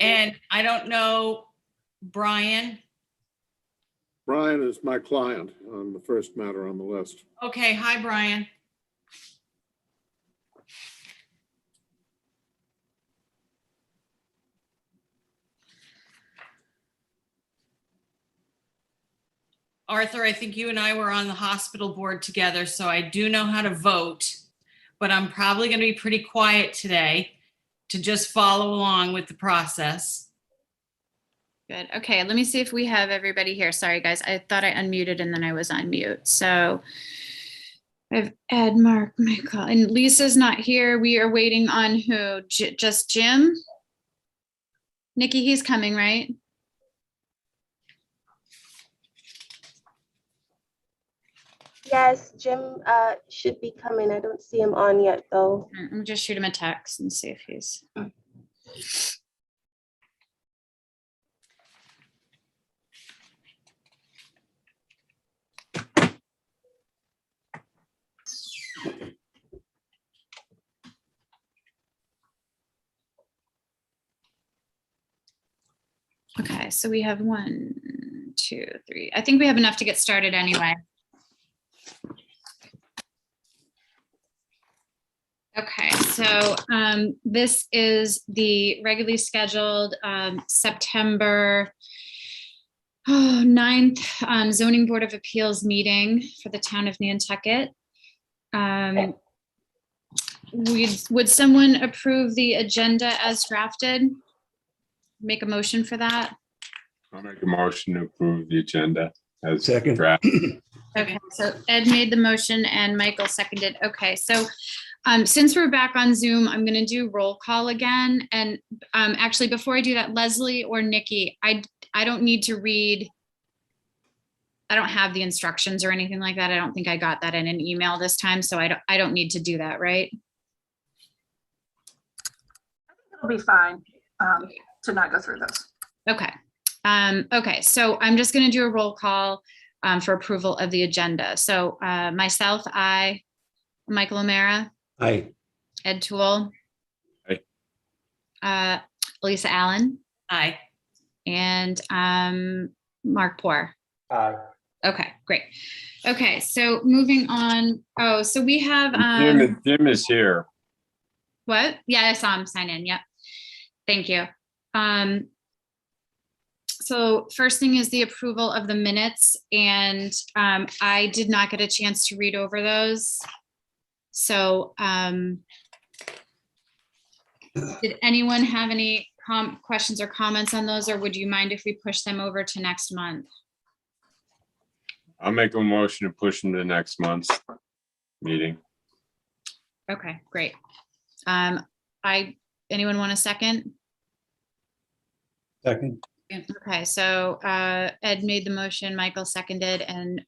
And I don't know, Brian. Brian is my client on the first matter on the list. Okay, hi, Brian. Arthur, I think you and I were on the hospital board together, so I do know how to vote, but I'm probably going to be pretty quiet today to just follow along with the process. Good. Okay, let me see if we have everybody here. Sorry, guys. I thought I unmuted and then I was on mute. So I have Ed, Mark, Michael, and Lisa's not here. We are waiting on who? Just Jim? Nikki, he's coming, right? Yes, Jim should be coming. I don't see him on yet, though. I'm gonna just shoot him a text and see if he's. Okay, so we have 1, 2, 3. I think we have enough to get started anyway. Okay, so this is the regularly scheduled September 9th Zoning Board of Appeals meeting for the town of Nantucket. Would someone approve the agenda as drafted? Make a motion for that? I'll make a motion to approve the agenda as Second. draft. Okay, so Ed made the motion and Michael seconded. Okay, so since we're back on Zoom, I'm going to do roll call again. And actually, before I do that, Leslie or Nikki, I don't need to read. I don't have the instructions or anything like that. I don't think I got that in an email this time, so I don't need to do that, right? It'll be fine to not go through those. Okay. Okay, so I'm just going to do a roll call for approval of the agenda. So myself, I, Michael O'Mara. Aye. Ed Toole. Aye. Lisa Allen. Aye. And Mark Poor. Aye. Okay, great. Okay, so moving on. Oh, so we have Jim is here. what? Yeah, I saw him sign in. Yep. Thank you. So first thing is the approval of the minutes, and I did not get a chance to read over those. So did anyone have any questions or comments on those, or would you mind if we push them over to next month? I'll make a motion to push him to next month's meeting. Okay, great. Anyone want a second? Second. Okay, so Ed made the motion, Michael seconded, and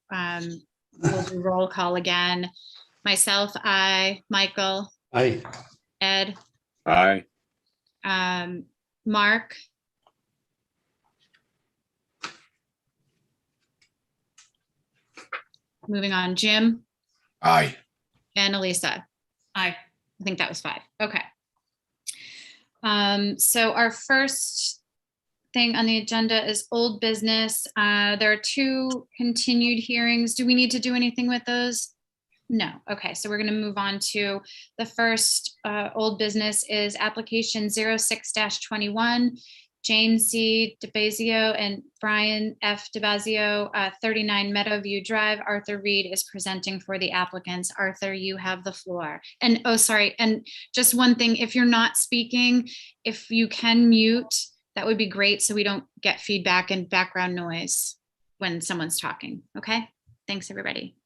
we'll do roll call again. Myself, I, Michael, Aye. Ed, Aye. Mark. Moving on, Jim Aye. and Elisa. Aye. I think that was 5. Okay. So our first thing on the agenda is old business. There are 2 continued hearings. Do we need to do anything with those? No. Okay, so we're going to move on to the first old business is application 06-21. Jane C. DeBazio and Brian F. DeBazio, 39 Meadowview Drive. Arthur Reed is presenting for the applicants. Arthur, you have the floor. And oh, sorry. And just one thing, if you're not speaking, if you can mute, that would be great so we don't get feedback and background noise when someone's talking. Okay, thanks everybody.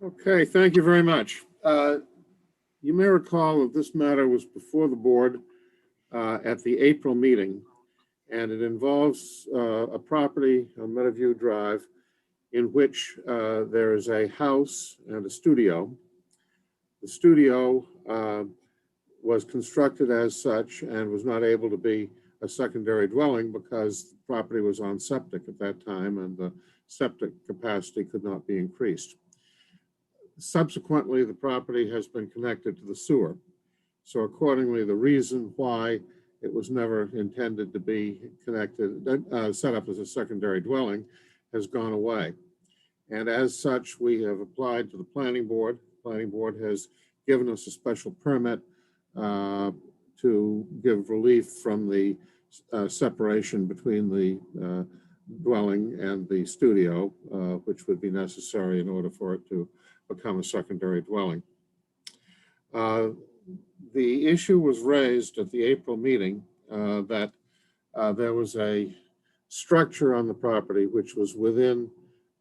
Okay, thank you very much. You may recall that this matter was before the board at the April meeting, and it involves a property on Meadowview Drive in which there is a house and a studio. The studio was constructed as such and was not able to be a secondary dwelling because the property was on septic at that time and the septic capacity could not be increased. Subsequently, the property has been connected to the sewer. So accordingly, the reason why It was never intended to be set up as a secondary dwelling, has gone away. And as such, we have applied to the planning board. Planning board has given us a special permit to give relief from the separation between the dwelling and the studio, which would be necessary in order for it to become a secondary dwelling. The issue was raised at the April meeting that there was a structure on the property which was within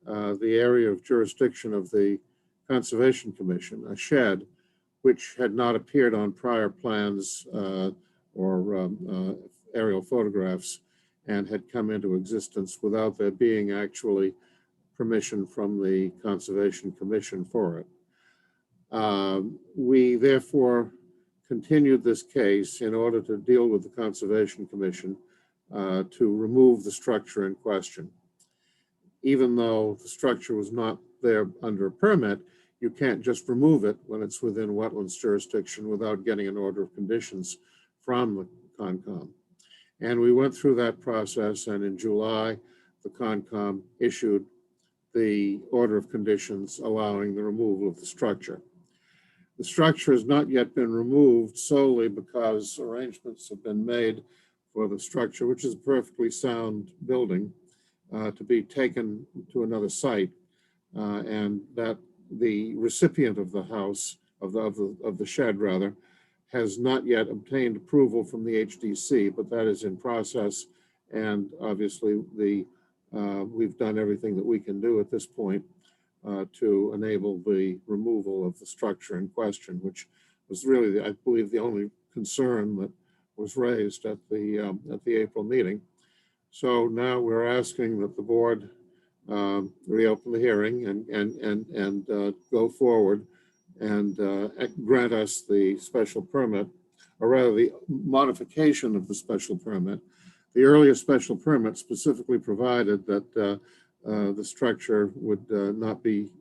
the area of jurisdiction of the Conservation Commission, a shed, which had not appeared on prior plans or aerial photographs and had come into existence without there being actually permission from the Conservation Commission for it. We therefore continued this case in order to deal with the Conservation Commission to remove the structure in question. Even though the structure was not there under a permit, you can't just remove it when it's within wetlands jurisdiction without getting an order of conditions from the Concom. And we went through that process, and in July, the Concom issued the order of conditions allowing the removal of the structure. The structure has not yet been removed solely because arrangements have been made for the structure, which is a perfectly sound building, to be taken to another site, and that the recipient of the house, of the shed rather, has not yet obtained approval from the HDC, but that is in process. And obviously we've done everything that we can do at this point to enable the removal of the structure in question, which was really, I believe, the only concern that was raised at the April meeting. So now we're asking that the board reopen the hearing and go forward and grant us the special permit, or rather the modification of the special permit. The earlier special permit specifically provided that the structure would not be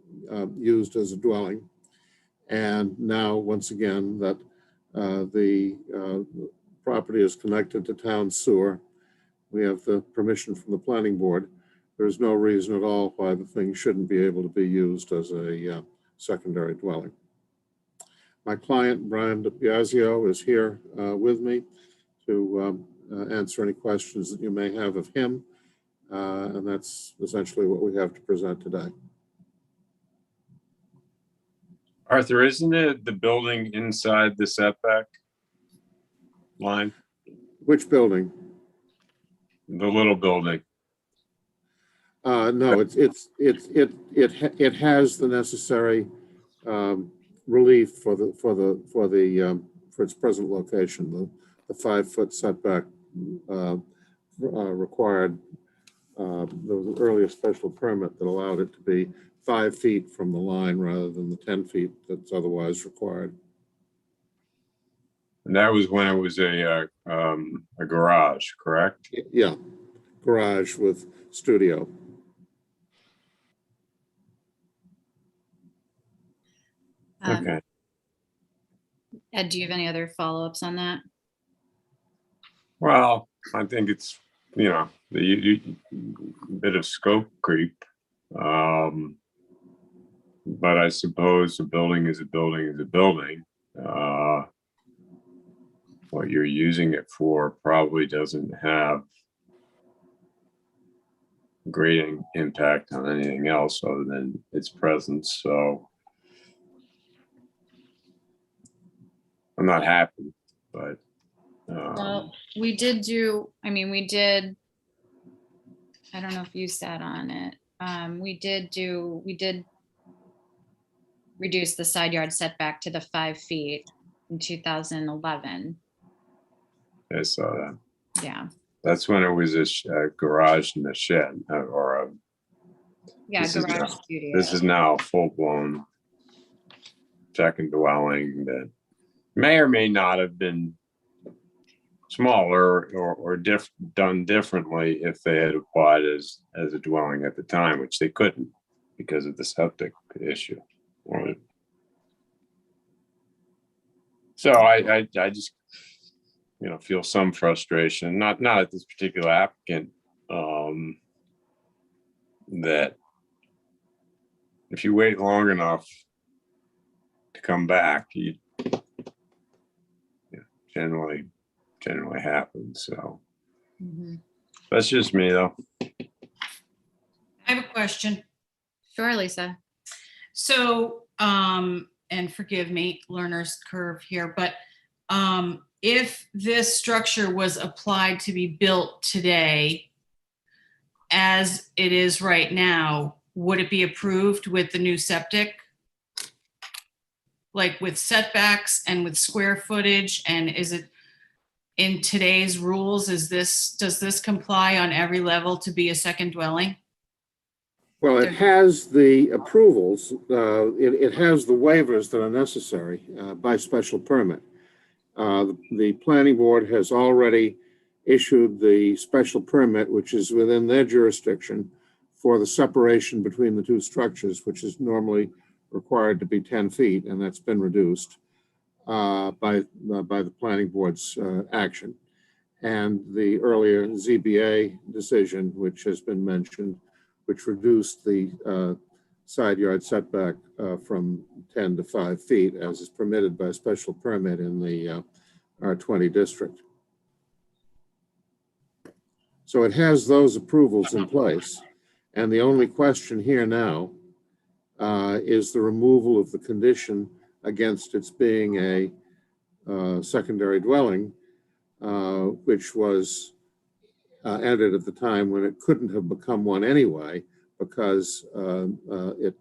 used as a dwelling. And now, once again, that the property is connected to town sewer. We have the permission from the planning board. There's no reason at all why the thing shouldn't be able to be used as a secondary dwelling. My client, Brian DiBiasio, is here with me to answer any questions that you may have of him. And that's essentially what we have to present today. Arthur, isn't it the building inside the setback line? Which building? The little building. No, it has the necessary relief for its present location. The 5-foot setback required. There was an earlier special permit that allowed it to be 5 feet from the line rather than the 10 feet that's otherwise required. And that was when it was a garage, correct? Yeah, garage with studio. Okay. Ed, do you have any other follow-ups on that? Well, I think it's, the bit of scope creep. But I suppose a building is a building is a building. What you're using it for probably doesn't have great impact on anything else other than its presence. So I'm not happy, but Well, we did, I don't know if you sat on it. We did reduce the side yard setback to the 5 feet in 2011. I saw that. Yeah. That's when it was a garage and a shed, or a. Yeah, This is garage now- studio. This is now a full-blown second dwelling that may or may not have been smaller or done differently if they had applied as a dwelling at the time, which they couldn't because of the septic issue. So I just, feel some frustration, not at this particular applicant, that if you wait long enough to come back, generally happens. So Mhm. that's just me, though. I have a question. Sure, Lisa. So, and forgive me, learner's curve here, but if this structure was applied to be built today as it is right now, would it be approved with the new septic? Like with setbacks and with square footage? And is it in today's rules, does this comply on every level to be a second dwelling? Well, it has the approvals, it has the waivers that are necessary by special permit. The planning board has already issued the special permit, which is within their jurisdiction, for the separation between the two structures, which is normally required to be 10 feet, and that's been reduced by the planning board's action. And the earlier ZBA decision, which has been mentioned, which reduced the side yard setback from 10 to 5 feet, as is permitted by special permit in the R20 district. So it has those approvals in place. And the only question here now is the removal of the condition against its being a secondary dwelling, which was added at the time when it couldn't have become one anyway, because it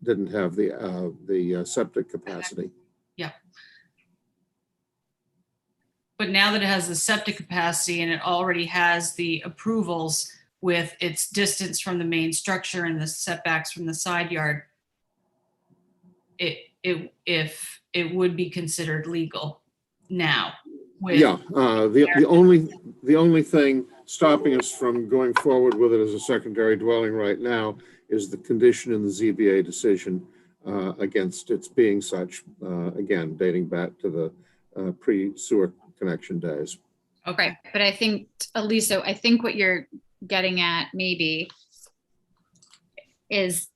didn't have the septic capacity. Yeah. But now that it has the septic capacity and it already has the approvals with its distance from the main structure and the setbacks from the side yard, if it would be considered legal now. Yeah, the only thing stopping us from going forward with it as a secondary dwelling right now is the condition in the ZBA decision against its being such, again, dating back to the pre-sewer connection days. Okay. Right, but I think, Elisa, I think what you're getting at maybe is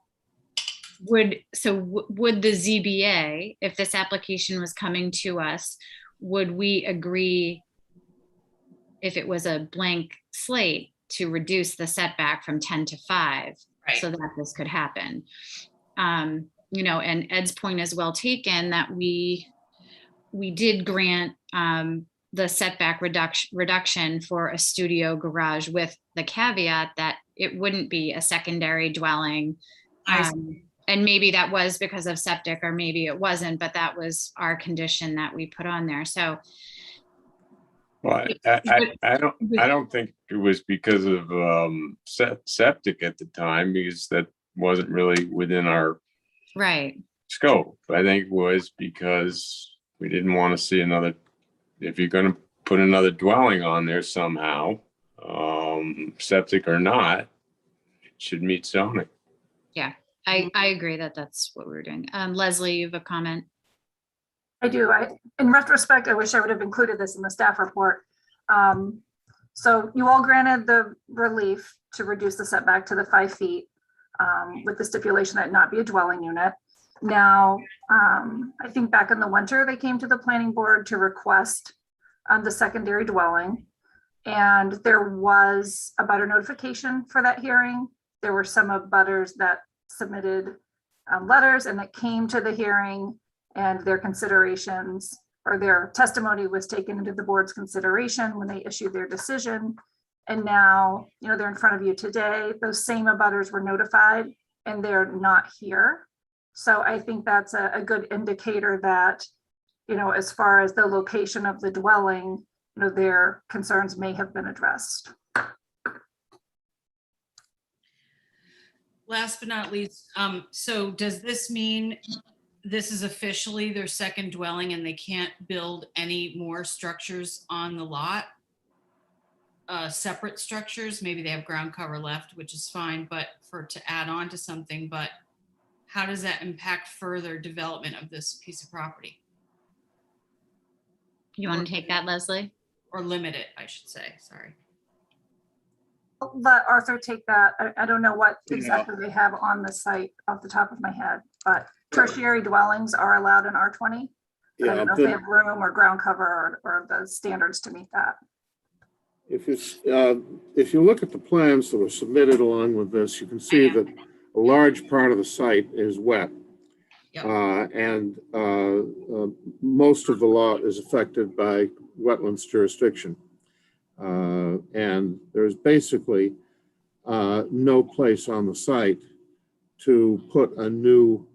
would the ZBA, if this application was coming to us, would we agree if it was a blank slate to reduce the setback from 10 to 5 Right. so that this could happen? And Ed's point is well taken that we did grant the setback reduction for a studio garage with the caveat that it wouldn't be a secondary dwelling. And maybe that was because of septic, or maybe it wasn't, but that was our condition that we put on there. So, well, I don't think it was because of septic at the time, because that wasn't really within our right. scope. I think it was because we didn't want to see another, if you're going to put another dwelling on there somehow, septic or not, it should meet zoning. Yeah, I agree that that's what we were doing. Leslie, you have a comment? I do. In retrospect, I wish I would have included this in the staff report. So you all granted the relief to reduce the setback to the 5 feet with the stipulation that it not be a dwelling unit. Now, I think back in the winter, they came to the planning board to request the secondary dwelling. And there was a butter notification for that hearing. There were some abutters that submitted letters and that came to the hearing, and their considerations or their testimony was taken into the board's consideration when they issued their decision. And now, they're in front of you today. Those same abutters were notified and they're not here. So I think that's a good indicator that, as far as the location of the dwelling, their concerns may have been addressed. Last but not least, so does this mean this is officially their second dwelling and they can't build any more structures on the lot? Separate structures, maybe they have ground cover left, which is fine, but to add on to something, but how does that impact further development of this piece of property? You want to take that, Leslie? Or limit it, I should say, sorry. Let Arthur take that. I don't know what Yeah. exactly they have on the site off the top of my head, but tertiary dwellings are allowed in R20. But I don't know if they have room or ground cover or the standards to meet that. If you look at the plans that were submitted along with this, you can see that a large part of the site is wet. Yep. And most of the lot is affected by wetlands jurisdiction. And there's basically no place on the site to put a new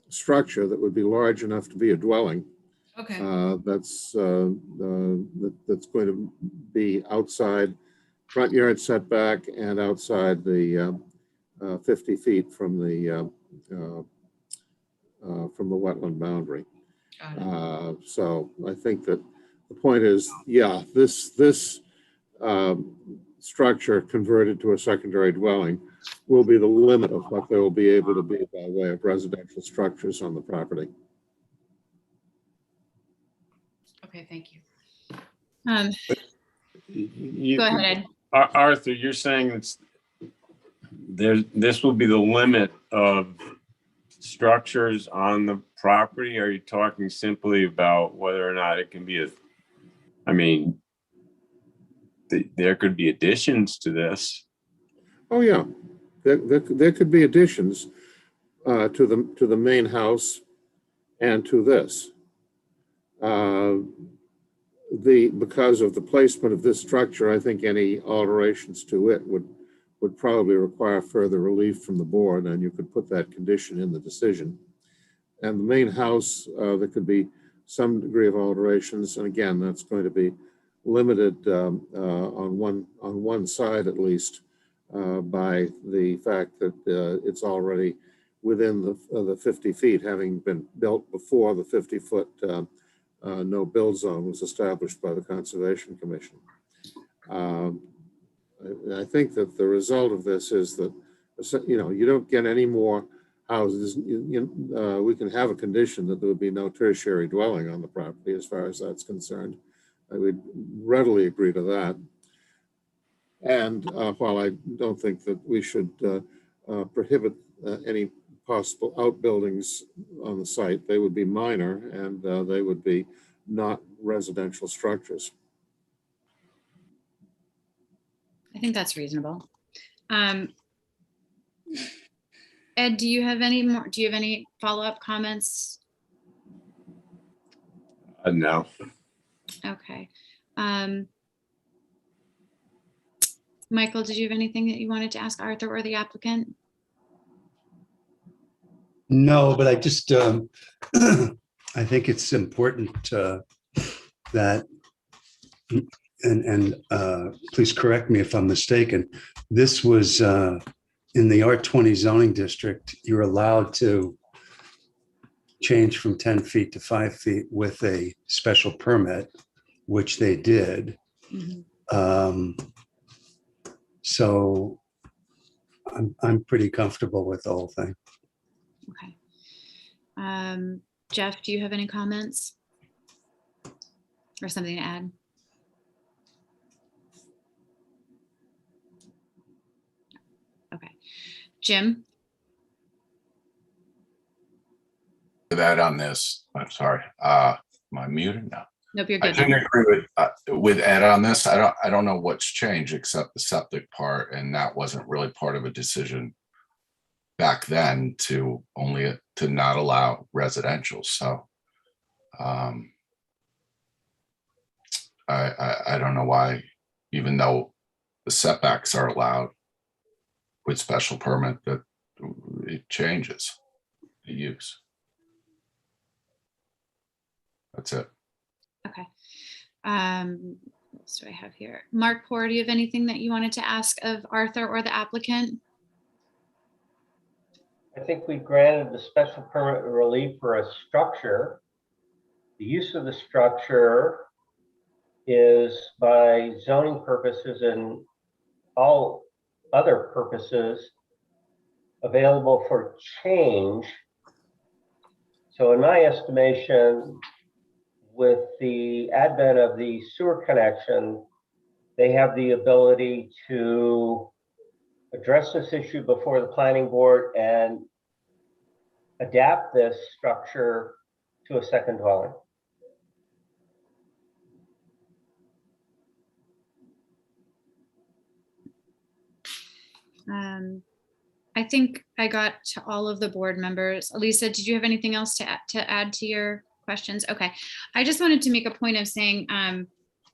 structure that would be large enough to be a dwelling. Okay, That's going to be outside front yard setback and outside the 50 feet from the wetland boundary. got it. So I think that the point is, yeah, this structure converted to a secondary dwelling will be the limit of what they will be able to be by way of residential structures on the property. Okay, thank you. Go ahead, Ed. Arthur, you're saying this will be the limit of structures on the property? Are you talking simply about whether or not it can be I mean, there could be additions to this. Oh, yeah, there could be additions to the main house and to this. Because of the placement of this structure, I think any alterations to it would probably require further relief from the board, and you could put that condition in the decision. And the main house, there could be some degree of alterations, and again, that's going to be limited on one side at least by the fact that it's already within the 50 feet, having been built before the 50-foot no build zone was established by the Conservation Commission. I think that the result of this is that, you don't get any more houses. We can have a condition that there would be no tertiary dwelling on the property as far as that's concerned. I would readily agree to that. And while I don't think that we should prohibit any possible outbuildings on the site, they would be minor and they would be not residential structures. I think that's reasonable. Ed, do you have any follow-up comments? No. Okay. Michael, did you have anything that you wanted to ask Arthur or the applicant? No, but I just, I think it's important that, and please correct me if I'm mistaken, this was in the R20 zoning district, you're allowed to change from 10 feet to 5 feet with a special permit, which they did. Mhm. So I'm pretty comfortable with the whole thing. Okay. Jeff, do you have any comments? Or something to add? Okay. Jim? That on this, I'm sorry, am I muted now? Nope, you're I good. couldn't agree with Ed on this. I don't know what's changed except the septic part, and that wasn't really part of a decision back then to not allow residential. So I don't know why, even though the setbacks are allowed with special permit, that it changes the use. That's it. Okay. What else do I have here? Mark Poor, do you have anything that you wanted to ask of Arthur or the applicant? I think we granted the special permit relief for a structure. The use of the structure is by zoning purposes and all other purposes available for change. So in my estimation, with the advent of the sewer connection, they have the ability to address this issue before the planning board and adapt this structure to a second dwelling. I think I got to all of the board members. Elisa, did you have anything else to add to your questions? Okay. I just wanted to make a point of saying,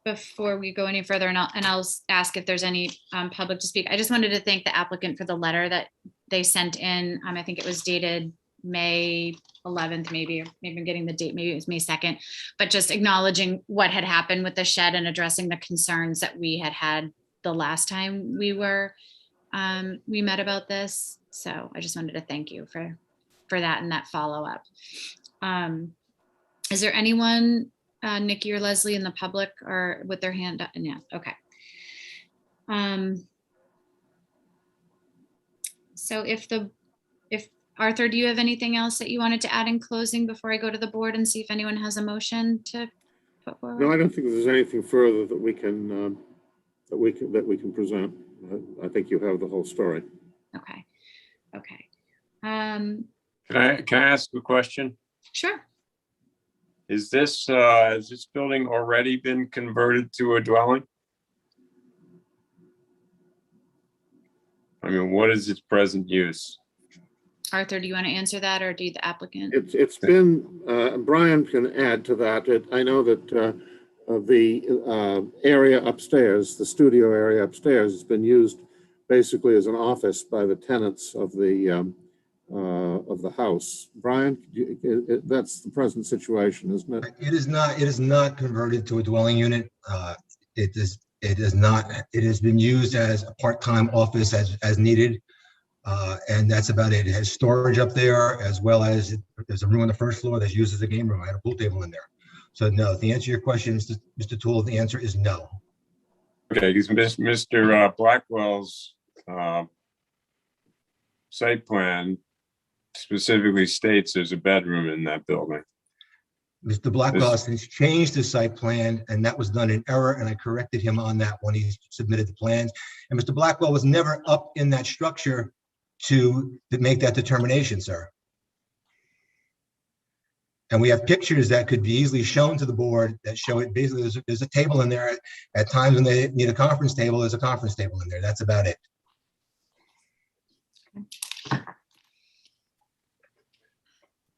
before we go any further, and I'll ask if there's any public to speak. I just wanted to thank the applicant for the letter that they sent in. I think it was dated May 11th, maybe I'm getting the date, maybe it was May 2nd, but just acknowledging what had happened with the shed and addressing the concerns that we had the last time we met about this. So I just wanted to thank you for that and that follow-up. Is there anyone, Nikki or Leslie, in the public or with their hand up? Yeah, okay. So if Arthur, do you have anything else that you wanted to add in closing before I go to the board and see if anyone has a motion to put forward? No, I don't think there's anything further that we can present. I think you have the whole story. Okay. Can I ask a question? Sure. Has this building already been converted to a dwelling? I mean, what is its present use? Arthur, do you want to answer that, or do the applicant? It's been, Brian can add to that. I know that the area upstairs, the studio area upstairs, has been used basically as an office by the tenants of the house. Brian, that's the present situation, isn't it? It is not converted to a dwelling unit. It has been used as a part-time office as needed. And that's about it. It has storage up there, as well as there's a room on the first floor that's used as a game room. I had a pool table in there. So no, the answer to your question, Mr. Toole, the answer is no. Okay, because Mr. Blackwell's site plan specifically states there's a bedroom in that building. Mr. Blackwell has since changed the site plan, and that was done in error, and I corrected him on that when he submitted the plans. And Mr. Blackwell was never up in that structure to make that determination, sir. And we have pictures that could be easily shown to the board that show it. Basically, there's a table in there. At times when they need a conference table, there's a conference table in there. That's about it.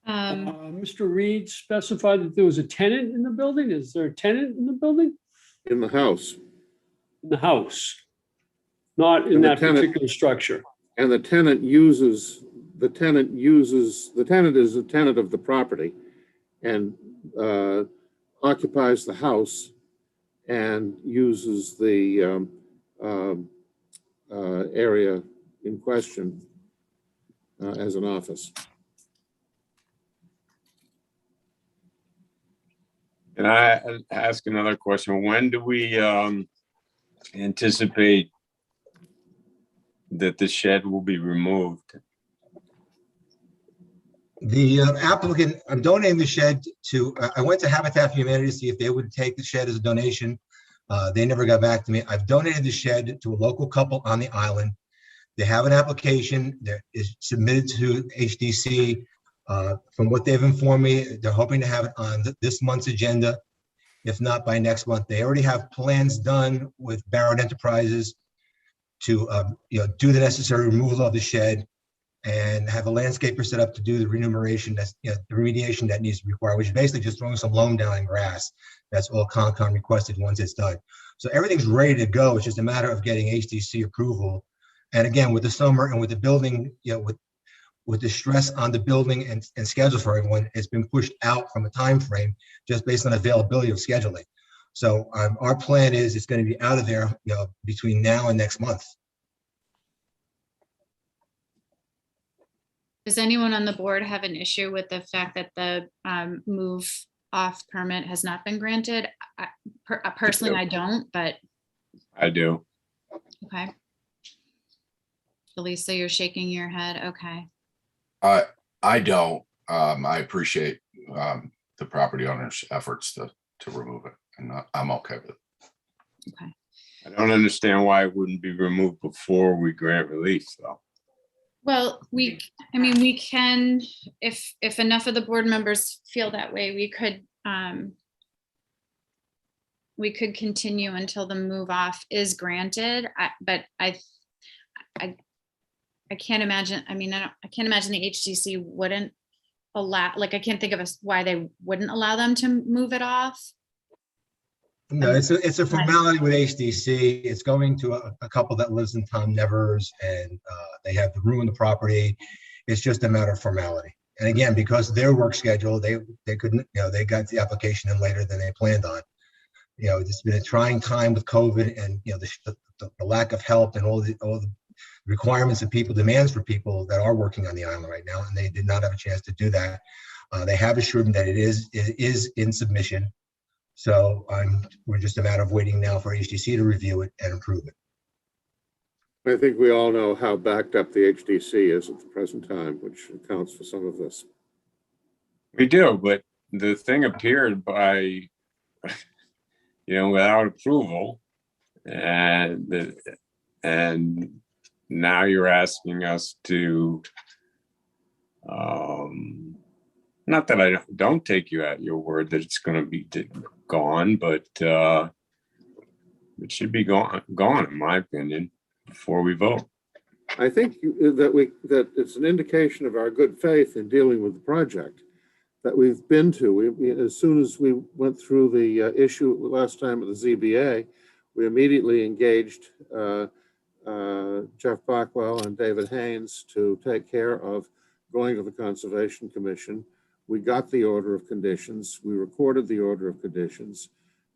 Mr. Reed specified that there was a tenant in the building. Is there a tenant in the building? In the house. In the house, not in And the that tenant- particular structure. And the tenant is a tenant of the property and occupies the house and uses the area in question as an office. Can I ask another question? When do we anticipate that the shed will be removed? The applicant, I'm donating the shed to, I went to Habitat for Humanity to see if they would take the shed as a donation. They never got back to me. I've donated the shed to a local couple on the island. They have an application that is submitted to HDC. From what they've informed me, they're hoping to have it on this month's agenda, if not by next month. They already have plans done with Barrett Enterprises to do the necessary removal of the shed and have a landscaper set up to do the remuneration, that's the remediation that needs to be required, which is basically just throwing some loam down in grass. That's all Concom requested once it's done. So everything's ready to go. It's just a matter of getting HDC approval. And again, with the summer and with the building, with the stress on the building and schedule for everyone, it's been pushed out from a time frame just based on availability of scheduling. So our plan is it's going to be out of there between now and next month. Does anyone on the board have an issue with the fact that the move off permit has not been granted? Personally, I don't, but. I do. Okay. Elisa, you're shaking your head. Okay. I don't. I appreciate the property owner's efforts to remove it. And I'm okay with it. Okay. I don't understand why it wouldn't be removed before we grant release, though. Well, we can, if enough of the board members feel that way, we could continue until the move off is granted. But I can't imagine, I can't imagine the HDC wouldn't allow, like, I can't think of why they wouldn't allow them to move it off. No, it's a formality with HDC. It's going to a couple that lives in Tom Nevers, and they have to ruin the property. It's just a matter of formality. And again, because their work schedule, they couldn't, they got the application in later than they planned on. It's been a trying time with COVID, and the lack of help and all the requirements of people, demands for people that are working on the island right now, and they did not have a chance to do that. They have assured me that it is in submission. So we're just a matter of waiting now for HDC to review it and approve it. I think we all know how backed up the HDC is at the present time, which accounts for some of this. We do, but the thing appeared by, without approval, and now you're asking us to, not that I don't take you at your word that it's going to be gone, but it should be gone, in my opinion, before we vote. I think that it's an indication of our good faith in dealing with the project that we've been to. We as soon as we went through the issue last time at the ZBA, we immediately engaged Jeff Bockwell and David Haynes to take care of going to the Conservation Commission. We got the order of conditions. We recorded the order of conditions,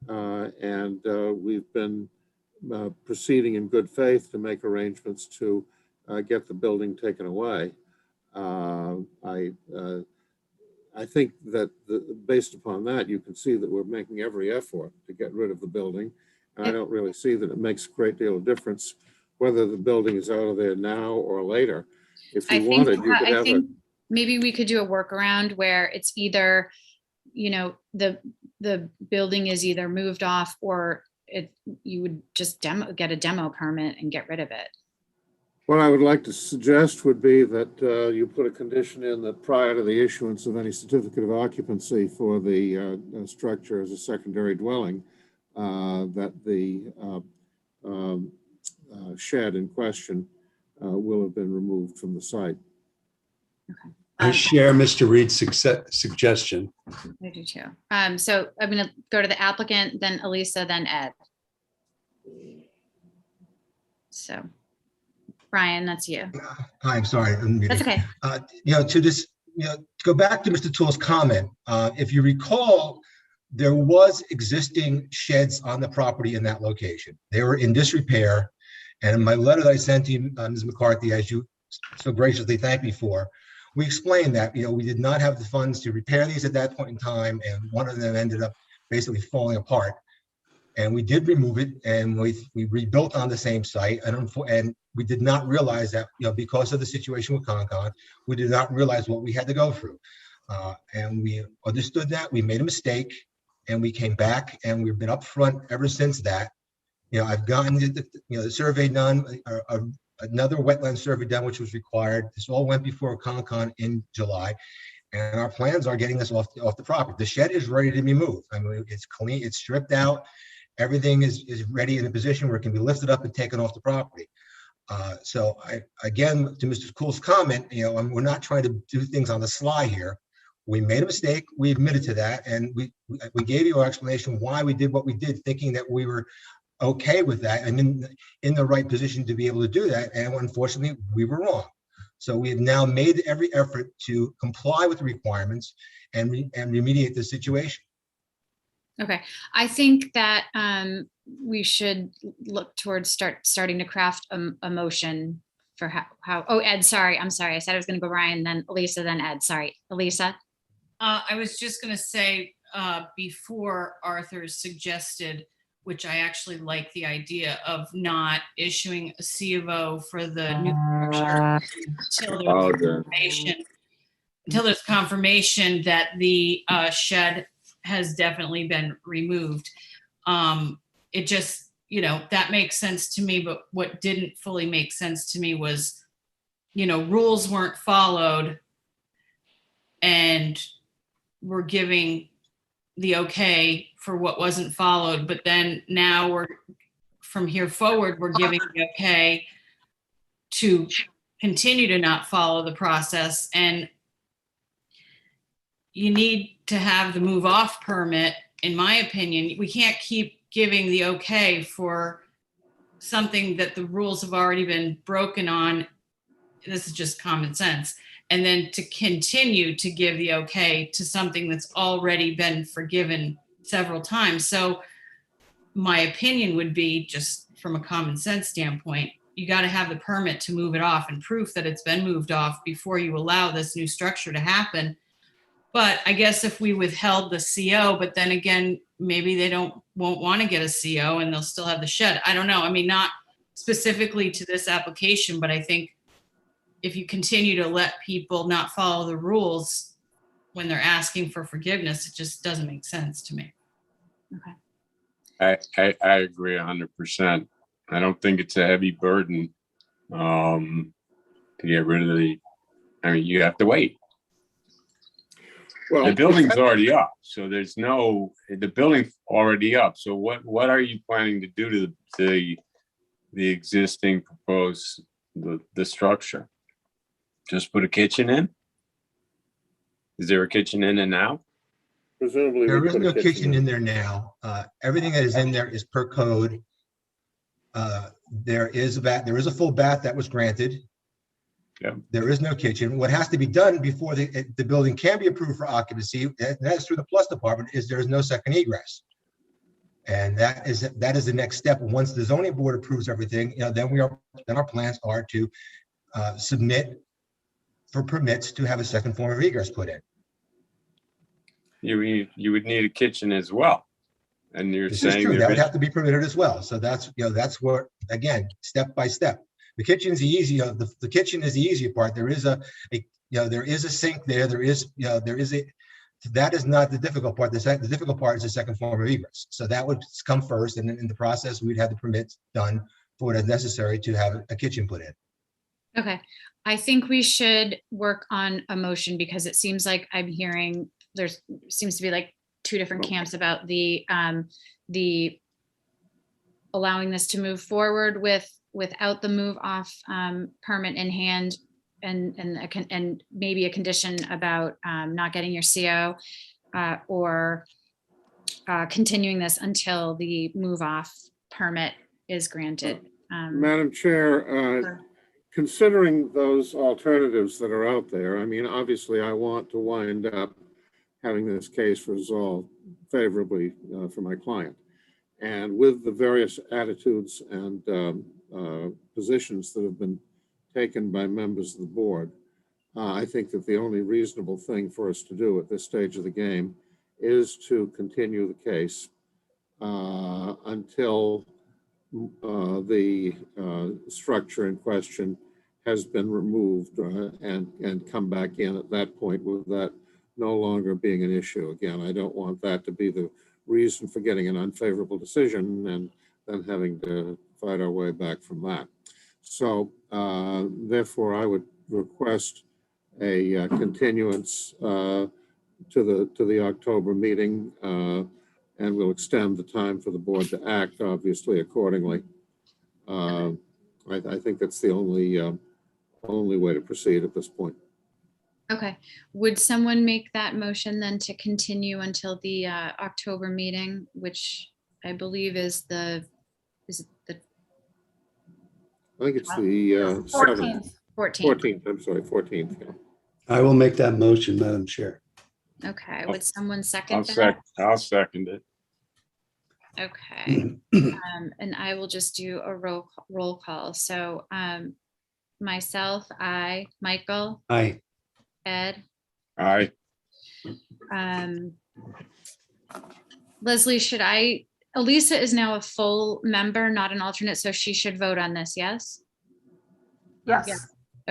and we've been proceeding in good faith to make arrangements to get the building taken away. I think that based upon that, you can see that we're making every effort to get rid of the building. And I don't really see that it makes a great deal of difference whether the building is out of there now or later. If you wanted, you could have a... Maybe we could do a workaround where it's either, the building is either moved off, or you would just get a demo permit and get rid of it. What I would like to suggest would be that you put a condition in that prior to the issuance of any certificate of occupancy for the structure as a secondary dwelling, that the shed in question will have been removed from the site. Okay. I share Mr. Reed's suggestion. I do too. So I'm going to go to the applicant, then Elisa, then Ed. So, Brian, that's you. Hi, I'm sorry. That's okay. To go back to Mr. Toole's comment, if you recall, there was existing sheds on the property in that location. They were in disrepair. And in my letter that I sent to you, Ms. McCarthy, as you so graciously thanked me for, we explained that, we did not have the funds to repair these at that point in time, and one of them ended up basically falling apart. And we did remove it, and we rebuilt on the same site, and we did not realize that, because of the situation with Concon, we did not realize what we had to go through. And we understood that, we made a mistake, and we came back, and we've been upfront ever since that. I've gotten the survey done, another wetland survey done, which was required. This all went before Concon in July, and our plans are getting this off the property. The shed is ready to be moved. It's clean, it's stripped out. Everything is ready in a position where it can be lifted up and taken off the property. So again, to Mr. Cool's comment, we're not trying to do things on the sly here. We made a mistake. We admitted to that, and we gave you our explanation why we did what we did, thinking that we were okay with that and in the right position to be able to do that. And unfortunately, we were wrong. So we have now made every effort to comply with the requirements and remediate the situation. Okay, I think that we should look towards starting to craft a motion for how. Oh, Ed, sorry, I'm sorry. I said I was going to go Ryan, then Elisa, then Ed. Sorry, Elisa. I was just going to say before Arthur suggested, which I actually like the idea of not issuing a C of O for the new structure until there's information until there's confirmation that the shed has definitely been removed. It just, that makes sense to me, but what didn't fully make sense to me was, rules weren't followed and we're giving the okay for what wasn't followed, but then now from here forward, we're giving the okay to continue to not follow the process. And you need to have the move off permit, in my opinion. We can't keep giving the okay for something that the rules have already been broken on. This is just common sense. And then to continue to give the okay to something that's already been forgiven several times. So my opinion would be, just from a common sense standpoint, you got to have the permit to move it off and proof that it's been moved off before you allow this new structure to happen. But I guess if we withheld the CO, but then again, maybe they won't want to get a CO and they'll still have the shed. I don't know. I mean, not specifically to this application, but I think if you continue to let people not follow the rules when they're asking for forgiveness, it just doesn't make sense to me. Okay. I agree 100%. I don't think it's a heavy burden to get rid of you have to wait. Well, The building's already up, so the building's already up. So what are you planning to do to the existing proposed, the structure? Just put a kitchen in? Is there a kitchen in it now? presumably. There we is put a no kitchen in there now. Everything that is in there is per code. There is a full bath that was granted. Yeah. There is no kitchen. What has to be done before the building can be approved for occupancy, and that's through the plus department, is there is no second egress. And that is the next step. Once the zoning board approves everything, then our plans are to submit for permits to have a second form of egress put in. You would need a kitchen as well. And you're This is saying true. That there would is, have to be permitted as well. So that's where, again, step by step. The kitchen's the easy, the kitchen is the easier part. There is a sink there. That is not the difficult part. The difficult part is the second form of egress. So that would come first, and then in the process, we'd have the permits done for what is necessary to have a kitchen put in. Okay, I think we should work on a motion, because it seems like I'm hearing seems to be like two different camps about the allowing this to move forward without the move off permit in hand, and maybe a condition about not getting your CO, or continuing this until the move off permit is granted. Madam Chair, considering those alternatives that are out there, I mean, obviously I want to wind up having this case resolved favorably for my client. And with the various attitudes and positions that have been taken by members of the board, I think that the only reasonable thing for us to do at this stage of the game is to continue the case until the structure in question has been removed and come back in at that point, with that no longer being an issue. Again, I don't want that to be the reason for getting an unfavorable decision and then having to fight our way back from that. So therefore, I would request a continuance to the October meeting, and we'll extend the time for the board to act, obviously, accordingly. I think that's the only way to proceed at this point. Okay, would someone make that motion then to continue until the October meeting, which I believe is the I think it's the 7th, 14th. 14th, I'm sorry, 14th. Yeah. I will make that motion, Madam Chair. Okay, would someone second that? I'll second it. Okay, and I will just do a roll call. So myself, Michael, Aye. Ed, Aye. Leslie, Elisa is now a full member, not an alternate, so she should vote on this, yes? Yes. Yeah.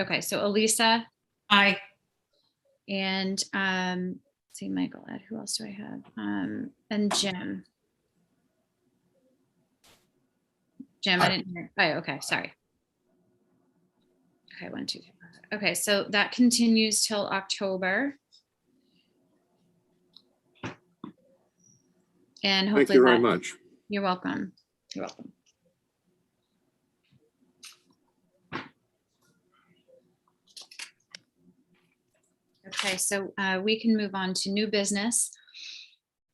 Okay, so Elisa, Aye. And let's see, Michael, Ed, who else do I have? And Jim. Jim, I didn't hear. Oh, okay, sorry. Okay, 1, 2, 3, 4. Okay, so that continues till October. And hopefully Thank you very that- much. You're welcome. You're welcome. Okay, so we can move on to new business.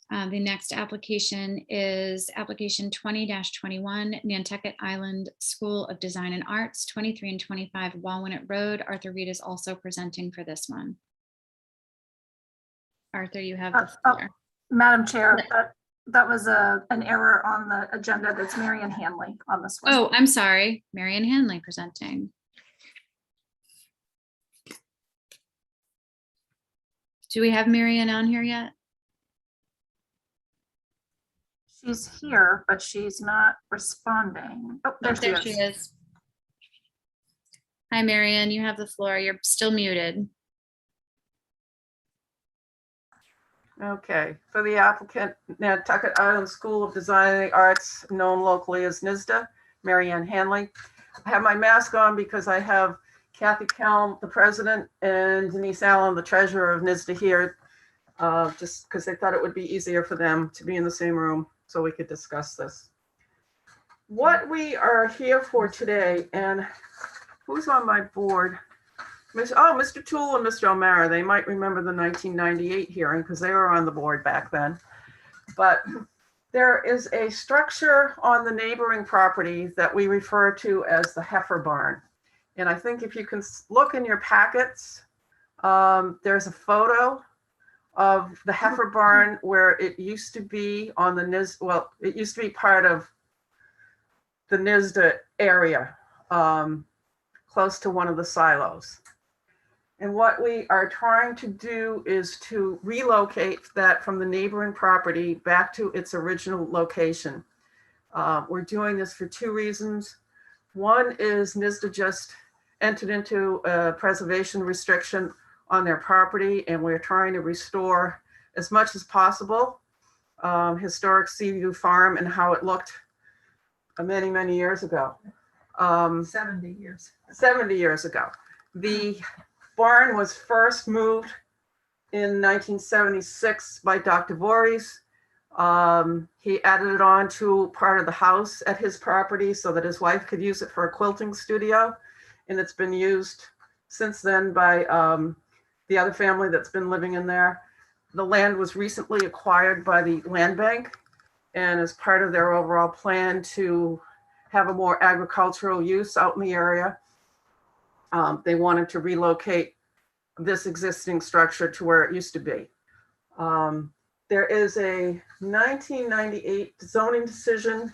The next application is application 20-21 Nantucket Island School of Design and Arts, 23 and 25 Walnut Road. Arthur Reed is also presenting for this one. Arthur, you have the floor. Madam Chair, that was an error on the agenda. That's Marion Hanley on this one. Oh, I'm sorry. Marion Hanley presenting. Do we have Marion on here yet? She's here, but she's not responding. Oh, there she is. Hi, Marion, you have the floor. You're still muted. Okay, for the applicant, Nantucket Island School of Design and the Arts, known locally as NISDA, Mary Ann Hanley. I have my mask on because I have Kathy Kelm, the president, and Denise Allen, the treasurer of NISDA here, just because they thought it would be easier for them to be in the same room so we could discuss this. What we are here for today, and who's on my board? Mr. Toole and Mr. O'Mara, they might remember the 1998 hearing because they were on the board back then. But there is a structure on the neighboring property that we refer to as the heifer barn. And I think if you can look in your packets, there's a photo of the heifer barn where it used to be on the NISDA, well, it used to be part of the NISDA area, close to one of the silos. And what we are trying to do is to relocate that from the neighboring property back to its original location. We're doing this for two reasons. One is NISDA just entered into a preservation restriction on their property, and we're trying to restore as much as possible historic Seaview Farm and how it looked many, many years ago. 70 years. 70 years ago. The barn was first moved in 1976 by Dr. Voorhees. He added it on to part of the house at his property so that his wife could use it for a quilting studio. And it's been used since then by the other family that's been living in there. The land was recently acquired by the land bank, and as part of their overall plan to have a more agricultural use out in the area, they wanted to relocate this existing structure to where it used to be. There is a 1998 zoning decision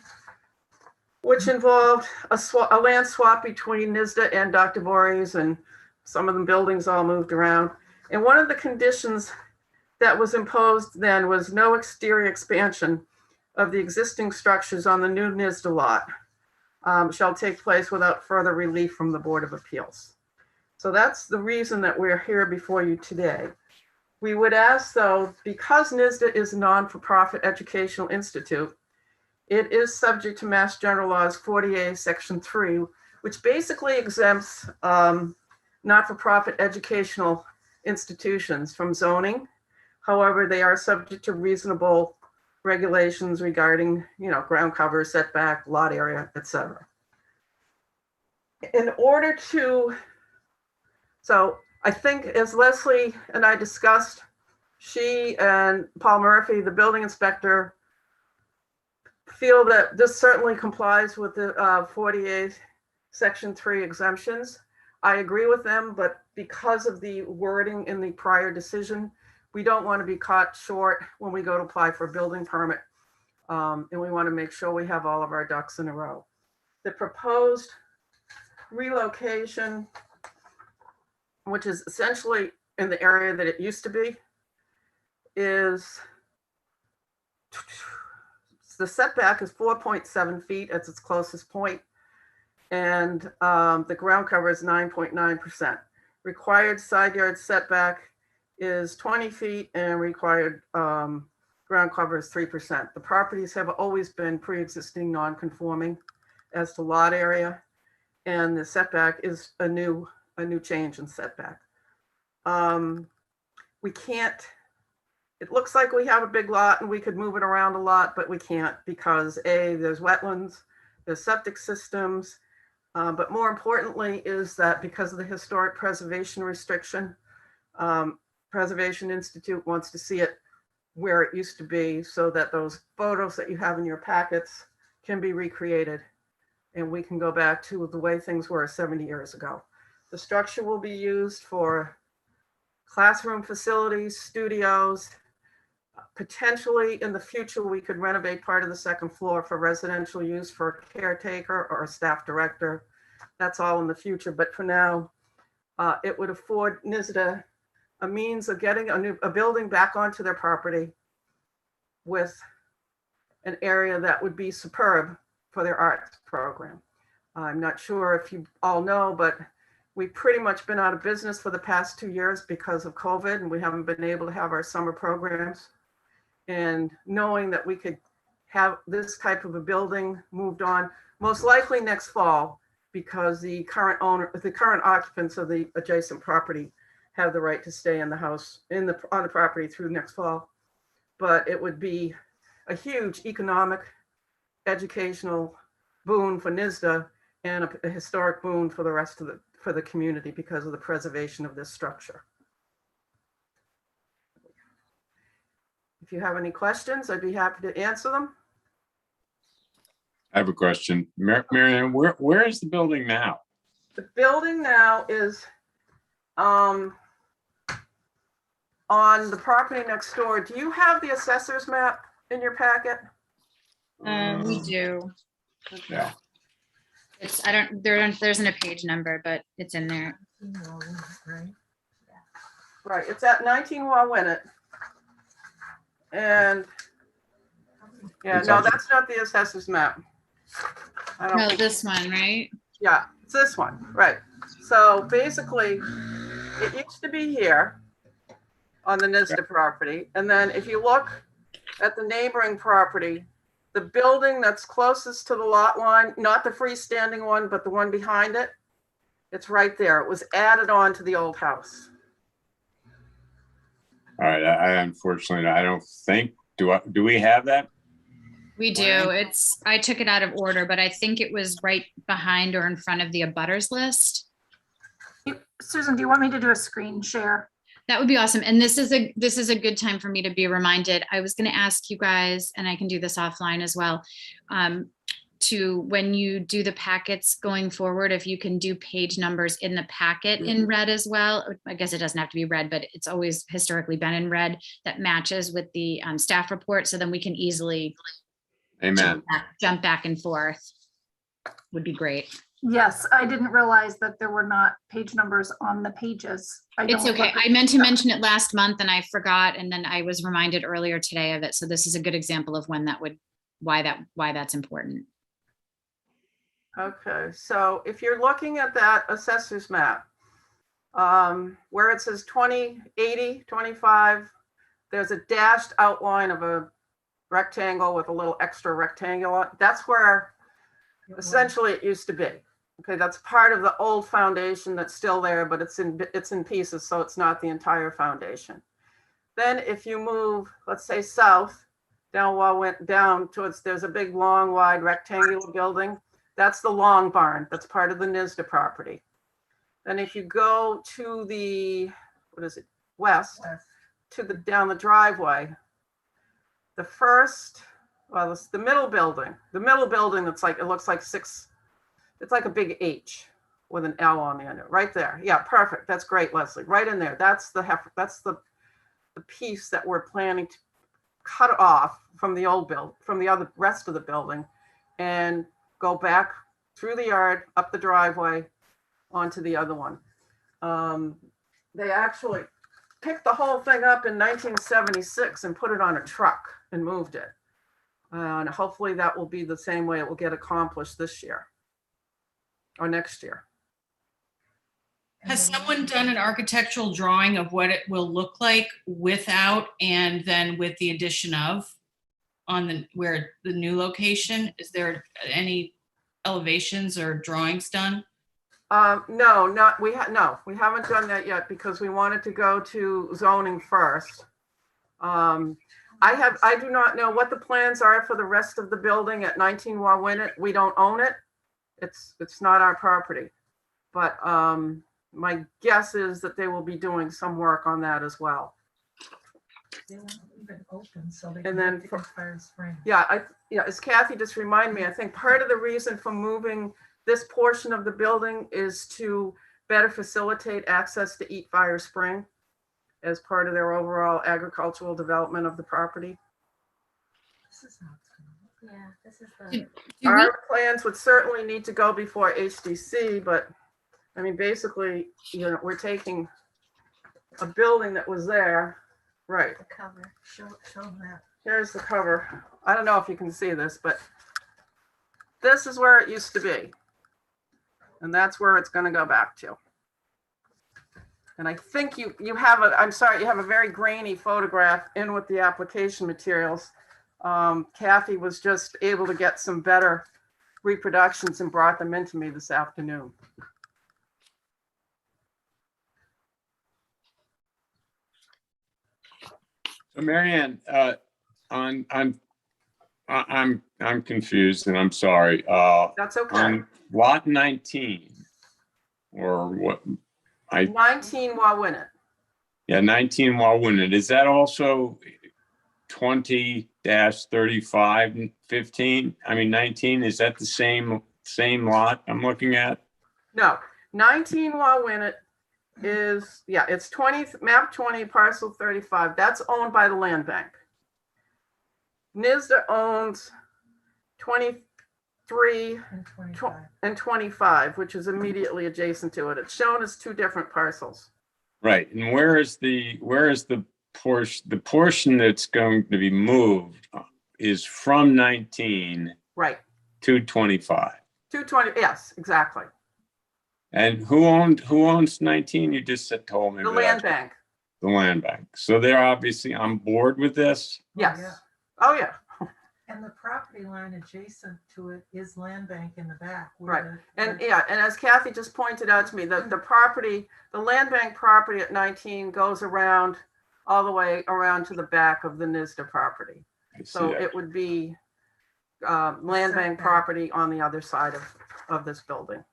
which involved a land swap between NISDA and Dr. Voorhees, and some of the buildings all moved around. And one of the conditions that was imposed then was no exterior expansion of the existing structures on the new NISDA lot shall take place without further relief from the Board of Appeals. So that's the reason that we're here before you today. We would ask, though, because NISDA is a non-for-profit educational institute, it is subject to Mass General Laws 40A Section 3, which basically exempts not-for-profit educational institutions from zoning. However, they are subject to reasonable regulations regarding, ground cover, setback, lot area, etc. In order to, so I think as Leslie and I discussed, she and Paul Murphy, the building inspector, feel that this certainly complies with the 48 Section 3 exemptions. I agree with them, but because of the wording in the prior decision, we don't want to be caught short when we go to apply for a building permit. And we want to make sure we have all of our ducks in a row. The proposed relocation, which is essentially in the area that it used to be, is the setback is 4.7 feet at its closest point, and the ground cover is 9.9%. Required side yard setback is 20 feet and required ground cover is 3%. The properties have always been pre-existing non-conforming as to lot area, and the setback is a new change in setback. We can't, it looks like we have a big lot and we could move it around a lot, but we can't because A, there's wetlands, there's septic systems, but more importantly is that because of the historic preservation restriction, Preservation Institute wants to see it where it used to be so that those photos that you have in your packets can be recreated and we can go back to the way things were 70 years ago. The structure will be used for classroom facilities, studios. Potentially in the future, we could renovate part of the second floor for residential use for a caretaker or a staff director. That's all in the future, but for now, it would afford NISDA a means of getting a building back onto their property with an area that would be superb for their arts program. I'm not sure if you all know, but we've pretty much been out of business for the past 2 years because of COVID, and we haven't been able to have our summer programs. And knowing that we could have this type of a building moved on, most likely next fall, because the current occupants of the adjacent property have the right to stay in the house on the property through next fall. But it would be a huge economic, educational boon for NISDA and a historic boon for the rest of the community because of the preservation of this structure. If you have any questions, I'd be happy to answer them. I have a question. Marianne, where is the building now? The building now is on the property next door. Do you have the assessor's map in your packet? We do. Yeah. It's, there isn't a page number, but it's in there. Right, it's at 19 Wawinnet. And yeah, no, that's not the assessor's map. I don't No, think- this one, right? Yeah, it's this one, right. So basically, it used to be here on the NISDA property. And then if you look at the neighboring property, the building that's closest to the lot line, not the freestanding one, but the one behind it, it's right there. It was added on to the old house. All right. I unfortunately, I don't think, do we have that? We do. I took it out of order, but I think it was right behind or in front of the abutters list. Susan, do you want me to do a screen share? That would be awesome. And this is a good time for me to be reminded. I was going to ask you guys, and I can do this offline as well, to when you do the packets going forward, if you can do page numbers in the packet in red as well. I guess it doesn't have to be red, but it's always historically been in red that matches with the staff report. So then we can easily Amen. jump back and forth. Would be great. Yes, I didn't realize that there were not page numbers on the pages. It's okay. I meant to mention it last month and I forgot, and then I was reminded earlier today of it. So this is a good example of when why that's important. Okay, so if you're looking at that assessor's map, where it says 2080, 25, there's a dashed outline of a rectangle with a little extra rectangle. That's where essentially it used to be. Okay, that's part of the old foundation that's still there, but it's in pieces, so it's not the entire foundation. Then if you move, let's say south, down towards, there's a big, long, wide rectangular building. That's the long barn. That's part of the NISDA property. Then if you go to the, west, down the driveway, the middle building that's like, it looks like it's like a big H with an L on the end of it, right there. Yeah, perfect. That's great, Leslie. Right in there. That's the piece that we're planning to cut off from the other rest of the building and go back through the yard, up the driveway, onto the other one. They actually picked the whole thing up in 1976 and put it on a truck and moved it. And hopefully that will be the same way it will get accomplished this year or next year. Has someone done an architectural drawing of what it will look like without and then with the addition of on where the new location? Is there any elevations or drawings done? No, we haven't done that yet because we wanted to go to zoning first. I do not know what the plans are for the rest of the building at 19 Wawinut. We don't own it. It's not our property. But my guess is that they will be doing some work on that as well. And then, as Kathy just reminded me, I think part of the reason for moving this portion of the building is to better facilitate access to Eat Fire Spring as part of their overall agricultural development of the property. Our plans would certainly need to go before HDC, but I mean, basically, we're taking a building that was there, right? The cover, show that. Here's the cover. I don't know if you can see this, but this is where it used to be. And that's where it's going to go back to. And I think you have I'm sorry, you have a very grainy photograph in with the application materials. Kathy was just able to get some better reproductions and brought them into me this afternoon. So Marianne, I'm confused and I'm sorry. That's okay. On lot 19, or what? 19 Wawinut. Yeah, 19 Wawinut. Is that also 20-35 and 15? I mean, 19, is that the same lot I'm looking at? No, 19 Wawinut is, it's 20, map 20, parcel 35. That's owned by the land bank. NISDA owns 23 and 25, which is immediately adjacent to it. It's shown as two different parcels. Right. And where is the portion? The portion that's going to be moved is from 19 right to 25. 220. Yes, exactly. And who owns 19? You just told me. The land bank. The land bank. So they're obviously on board with this. Yes. Yeah. Oh yeah. And the property line adjacent to it is land bank in the back. Right. And as Kathy just pointed out to me, the land bank property at 19 goes around all the way around to the back of the NISDA property. So it would be land bank property on the other side of this building.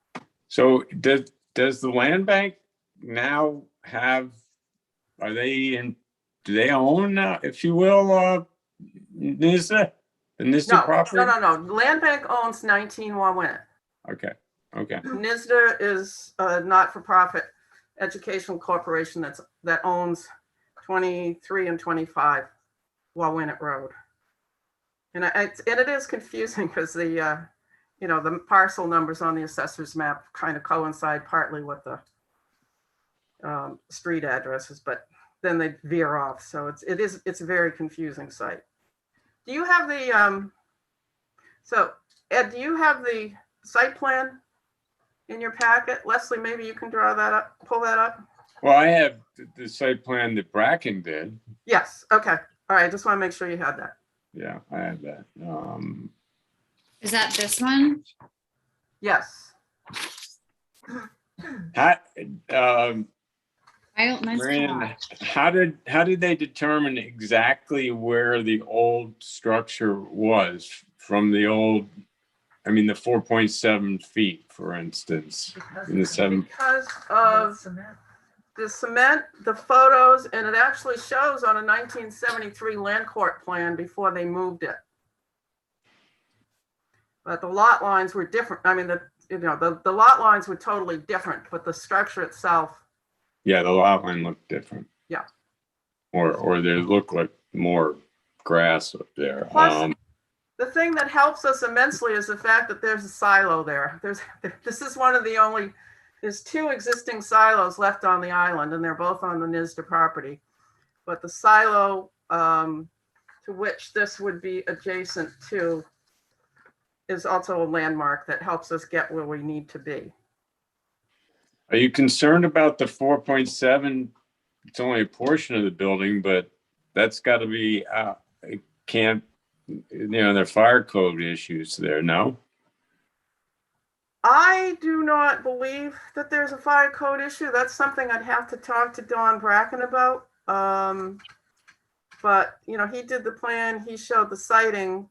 So does the land bank now do they own, if you will, NISDA? The NISDA property? No. Land bank owns 19 Wawinut. Okay. NISDA is a not-for-profit educational corporation that owns 23 and 25 Wawinut Road. And it is confusing because the parcel numbers on the assessor's map kind of coincide partly with the street addresses, but then they veer off. So it's a very confusing site. Do you have the so Ed, do you have the site plan in your packet? Leslie, maybe you can draw that up, pull that up. Well, I have the site plan that Bracken did. Yes. Okay. All right. I just want to make sure you had that. Yeah, I have that. Is that this one? Yes. Brandon, how did they determine exactly where the old structure was from the old? I mean, the 4.7 feet, for instance, in the 7. Because of the cement, the photos, and it actually shows on a 1973 land court plan before they moved it. But the lot lines were different. I mean, the lot lines were totally different, but the structure itself. Yeah, the lot line looked different. Yeah. Or they look like more grass up there. Plus, the thing that helps us immensely is the fact that there's a silo there. This is one of the only, there's 2 existing silos left on the island, and they're both on the NISDA property. But the silo to which this would be adjacent to is also a landmark that helps us get where we need to be. Are you concerned about the 4.7? It's only a portion of the building, but that's got to be, it can't, there are fire code issues there, no? I do not believe that there's a fire code issue. That's something I'd have to talk to Don Bracken about. But, he did the plan, he showed the sighting.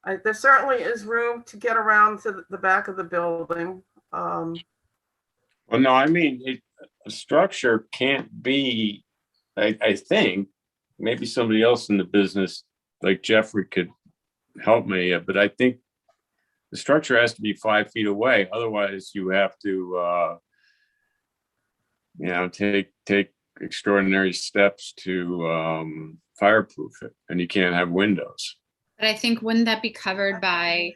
There certainly is room to get around to the back of the building. Well, no, I mean, a structure can't be, I think, maybe somebody else in the business, like Jeffrey, could help me, but I think the structure has to be 5 feet away. Otherwise, you have to, take extraordinary steps to fireproof it, and you can't have windows. But I think, wouldn't that be covered by,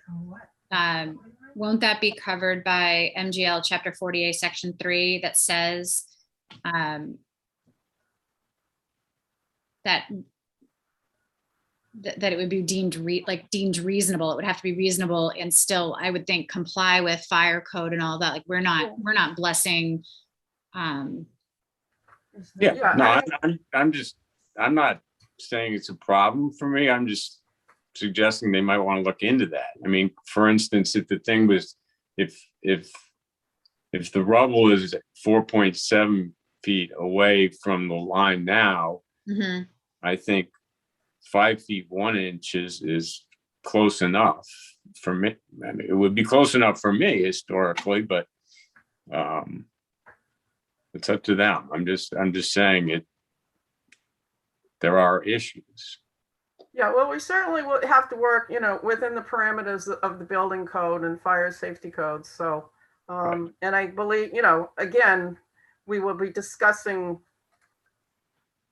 won't that be covered by MGL Chapter 48, Section 3, that says that it would be deemed reasonable. It would have to be reasonable and still, I would think, comply with fire code and all that. Like, we're not blessing. Yeah, no, I'm not saying it's a problem for me. I'm just suggesting they might want to look into that. I mean, for instance, if the thing was, if the rubble is 4.7 feet away from the line now, I think 5 feet 1 inch is close enough for me. I mean, it would be close enough for me historically, but it's up to them. I'm just saying it. There are issues. Yeah, well, we certainly will have to work, within the parameters of the building code and fire safety codes. So, Right. And I believe, again, we will be discussing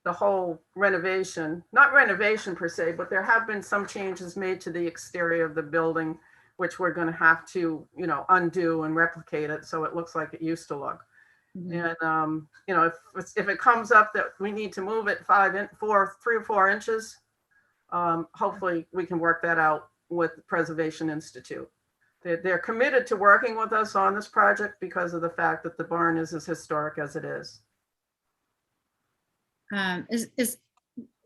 the whole renovation, not renovation per se, but there have been some changes made to the exterior of the building, which we're going to have to, undo and replicate it so it looks like it used to look. And, if it comes up that we need to move it 3 or 4 inches, hopefully we can work that out with the Preservation Institute. They're committed to working with us on this project because of the fact that the barn is as historic as it is. Is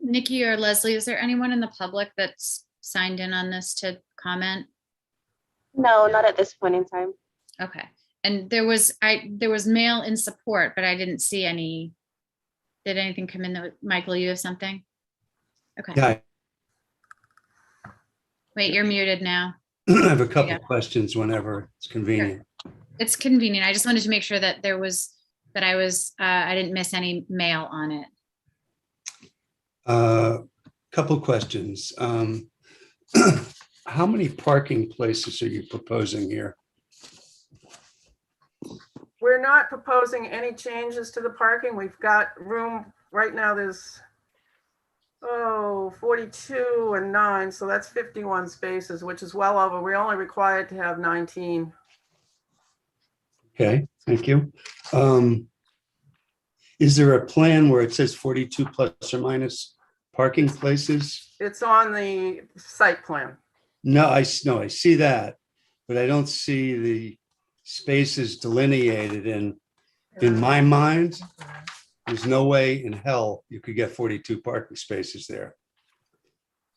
Nikki or Leslie, is there anyone in the public that's signed in on this to comment? No, not at this point in time. Okay. And there was mail in support, but I didn't see any. Did anything come in? Michael, you have something? Okay. Yeah, Wait, you're muted now. I have a couple of questions whenever it's convenient. It's convenient. I just wanted to make sure that I didn't miss any mail on it. Couple of questions. How many parking places are you proposing here? We're not proposing any changes to the parking. We've got room right now. There's 42 and 9, so that's 51 spaces, which is well over. We're only required to have 19. Okay, thank you. Is there a plan where it says 42 plus or minus parking places? It's on the site plan. No, I see that, but I don't see the spaces delineated. And in my mind, there's no way in hell you could get 42 parking spaces there.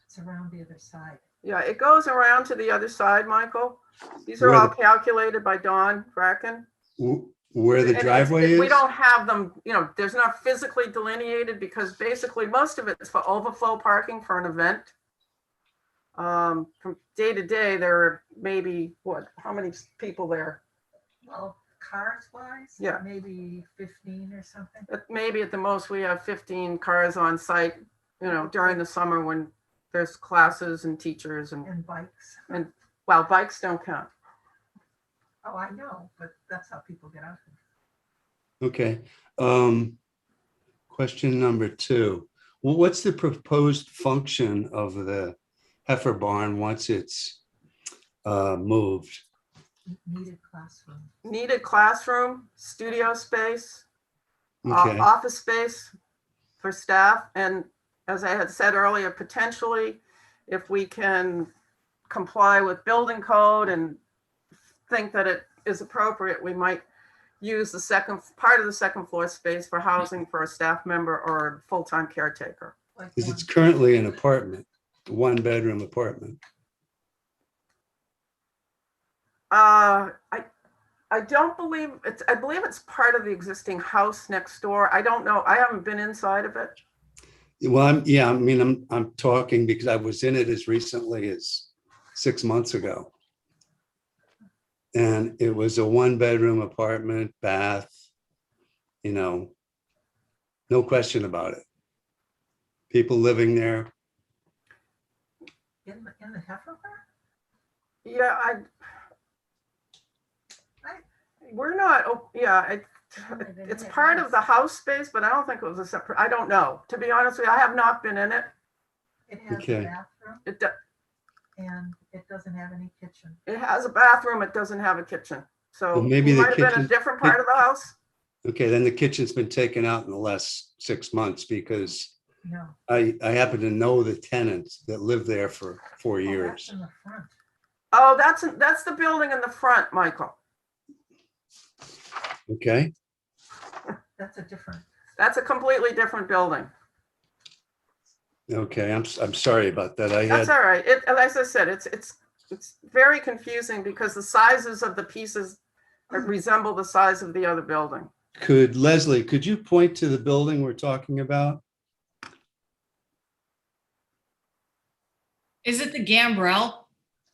It's around the other side. Yeah, it goes around to the other side, Michael. These are all calculated by Don Bracken. Where the driveway is? We don't have them, there's not physically delineated because basically most of it's for overflow parking for an event. From day to day, there are maybe, how many people there? Well, cars wise, Yeah. maybe 15 or something. Maybe at the most, we have 15 cars on site, during the summer when there's classes and teachers And bikes. and well, bikes don't count. Oh, I know, but that's how people get out. Okay. Question number 2. Well, what's the proposed function of the heifer barn once it's moved? Needed classroom. Needed classroom, studio space, Okay. office space for staff. And as I had said earlier, potentially, if we can comply with building code and think that it is appropriate, we might, use the part of the second floor space for housing for a staff member or a full-time caretaker. Like Because one. it's currently an apartment, one-bedroom apartment. I don't believe I believe it's part of the existing house next door. I don't know. I haven't been inside of it. Well, I'm talking because I was in it as recently as 6 months ago. And it was a one-bedroom apartment, bath, no question about it. People living there. In the Heifer Bar? Yeah, we're not, it's part of the house space, but I don't think it was a separate, I don't know. To be honest with you, I have not been in it. It has Okay. a bathroom It and it doesn't have any kitchen. has a bathroom, it doesn't have a kitchen. So Well, maybe it the might have been a kitchen- different part of the house. Okay, then the kitchen's been taken out in the last 6 months because No. I happen to know the tenants that lived there for 4 Oh, years. that's in the front. Oh, that's the building in the front, Michael. Okay, That's a different. That's a completely different building. okay, I'm sorry about that. That's all right. As I said, it's very confusing because the sizes of the pieces resemble the size of the other building. Leslie, could you point to the building we're talking about? Is it the Gambrel?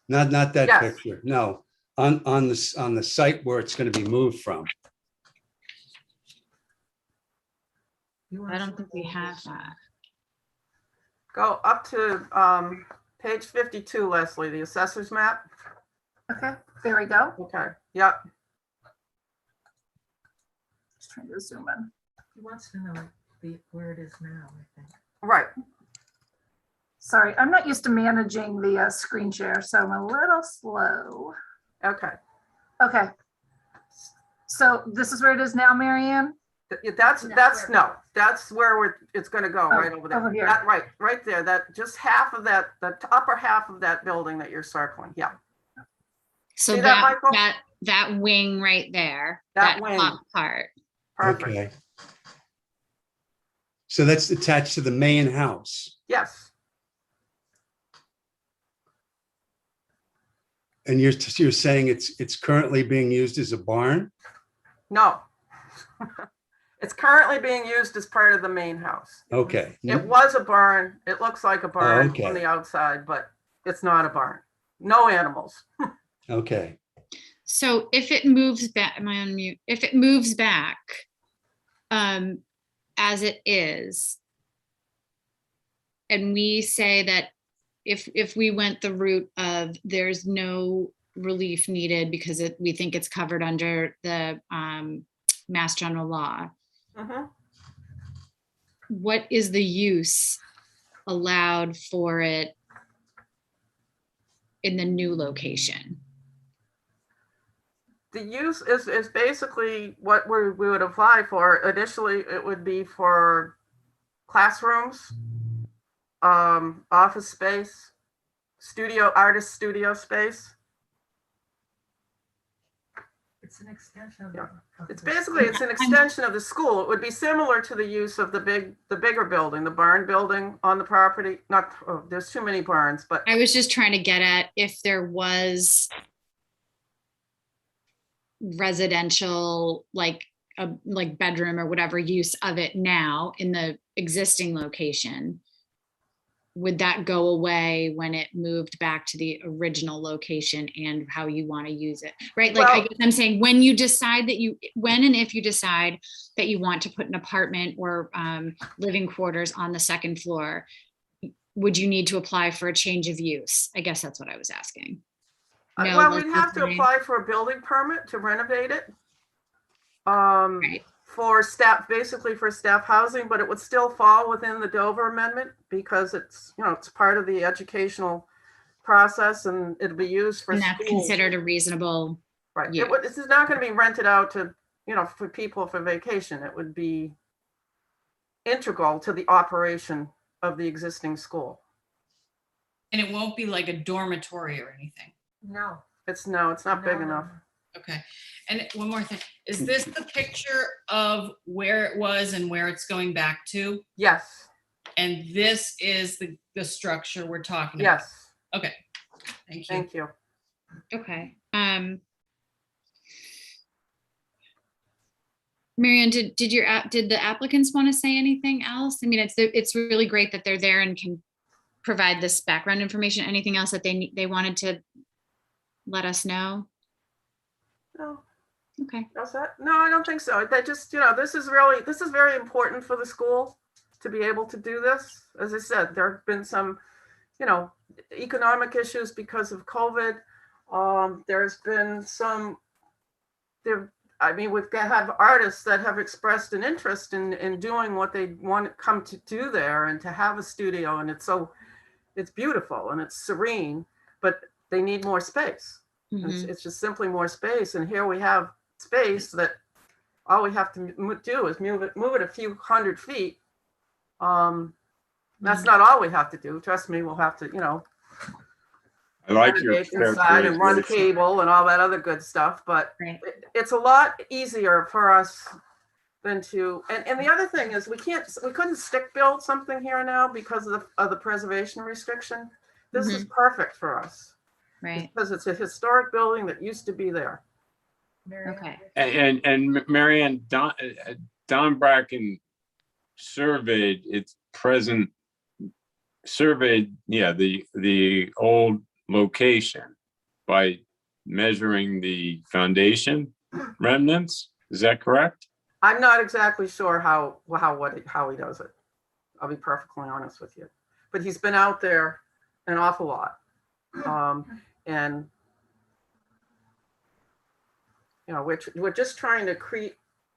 Not that Yes. picture, no, on the site where it's going to be moved from. I don't think we have that. Go up to page 52, Leslie, the assessor's map. Okay, there we go. Okay, yep. Just trying to zoom in. He wants to know where it is now, I think. Right. Sorry, I'm not used to managing the screen share, so I'm a little slow. Okay. Okay. So this is where it is now, Marianne? That's where it's going to go, Oh, right over there. over here. That, right there. That just half of that, the upper half of that building that you're circling. Yeah. So See that, Michael? that wing right there, That that wing. top part. Perfect. Okay. So that's attached to the main house. Yes. And you're saying it's currently being used as a barn? No. It's currently being used as part of the main house. Okay. It was a barn. It looks like a barn okay. from the outside, but it's not a barn. No animals. Okay. So if it moves back, am I on mute? If it moves back, as it is, and we say that if we went the route of there's no relief needed because we think it's covered under the Mass General Law, what is the use allowed for it in the new location? The use is basically what we would apply for. Initially, it would be for classrooms, office space, artist studio space. It's an extension of Yeah. of It's the- basically, it's an extension of the school. It would be similar to the use of the bigger building, the barn building on the property. There's too many barns, but I was just trying to get at if there was residential, like bedroom or whatever use of it now in the existing location, would that go away when it moved back to the original location and how you want to use it, right? Like, I guess I'm saying when and if you decide that you want to put an apartment or living quarters on the second floor, would you need to apply for a change of use? I guess that's what I was asking. No, well, like we'd have to fine. apply for a building permit to renovate it. Right. For staff, basically for staff housing, but it would still fall within the Dover Amendment because it's part of the educational process and it'll be used for And that's schools. considered a reasonable. Right. use. This is not going to be rented out to, for people for vacation. It would be integral to the operation of the existing school. And it won't be like a dormitory or anything. No. It's not big no, enough. no. Okay. And one more thing, is this the picture of where it was and where it's going back to? Yes, And this is the structure we're talking about? yes, Okay, thank you. thank you. Okay. Marianne, did the applicants want to say anything else? I mean, it's really great that they're there and can provide this background information. Anything else that they wanted to let us know? No, Okay. that's that? No, I don't think so. They just, this is very important for the school to be able to do this. As I said, there have been some, economic issues because of COVID. There's been we've have artists that have expressed an interest in doing what they want to come to do there and to have a studio. And it's beautiful and it's serene, but they need more space. It's just simply more space. And here we have space that all we have to do is move it a few 100 feet. That's not all we have to do. Trust me, we'll have to, I like your renovate inside and run characterization. cable and all that other good stuff, but Right. it's a lot easier for us than to, and the other thing is we couldn't stick build something here now because of the preservation restriction. This is perfect for us. Right. Because it's a historic building that used to be there. Okay. And Marianne, Don Bracken surveyed the old location by measuring the foundation remnants. Is that correct? I'm not exactly sure how he does it. I'll be perfectly honest with you, but he's been out there an awful lot, and we're just trying to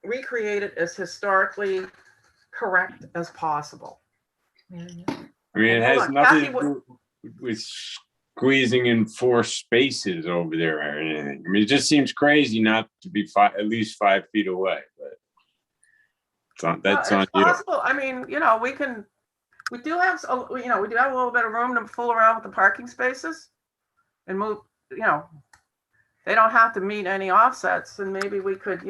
recreate it as historically correct as possible. I mean, it has nothing to do with squeezing in 4 spaces over there or anything. I mean, it just seems crazy not to be at least 5 feet away, but that's on you. Possible. I mean, we do have a little bit of room to fool around with the parking spaces and move, they don't have to meet any offsets, and maybe we could,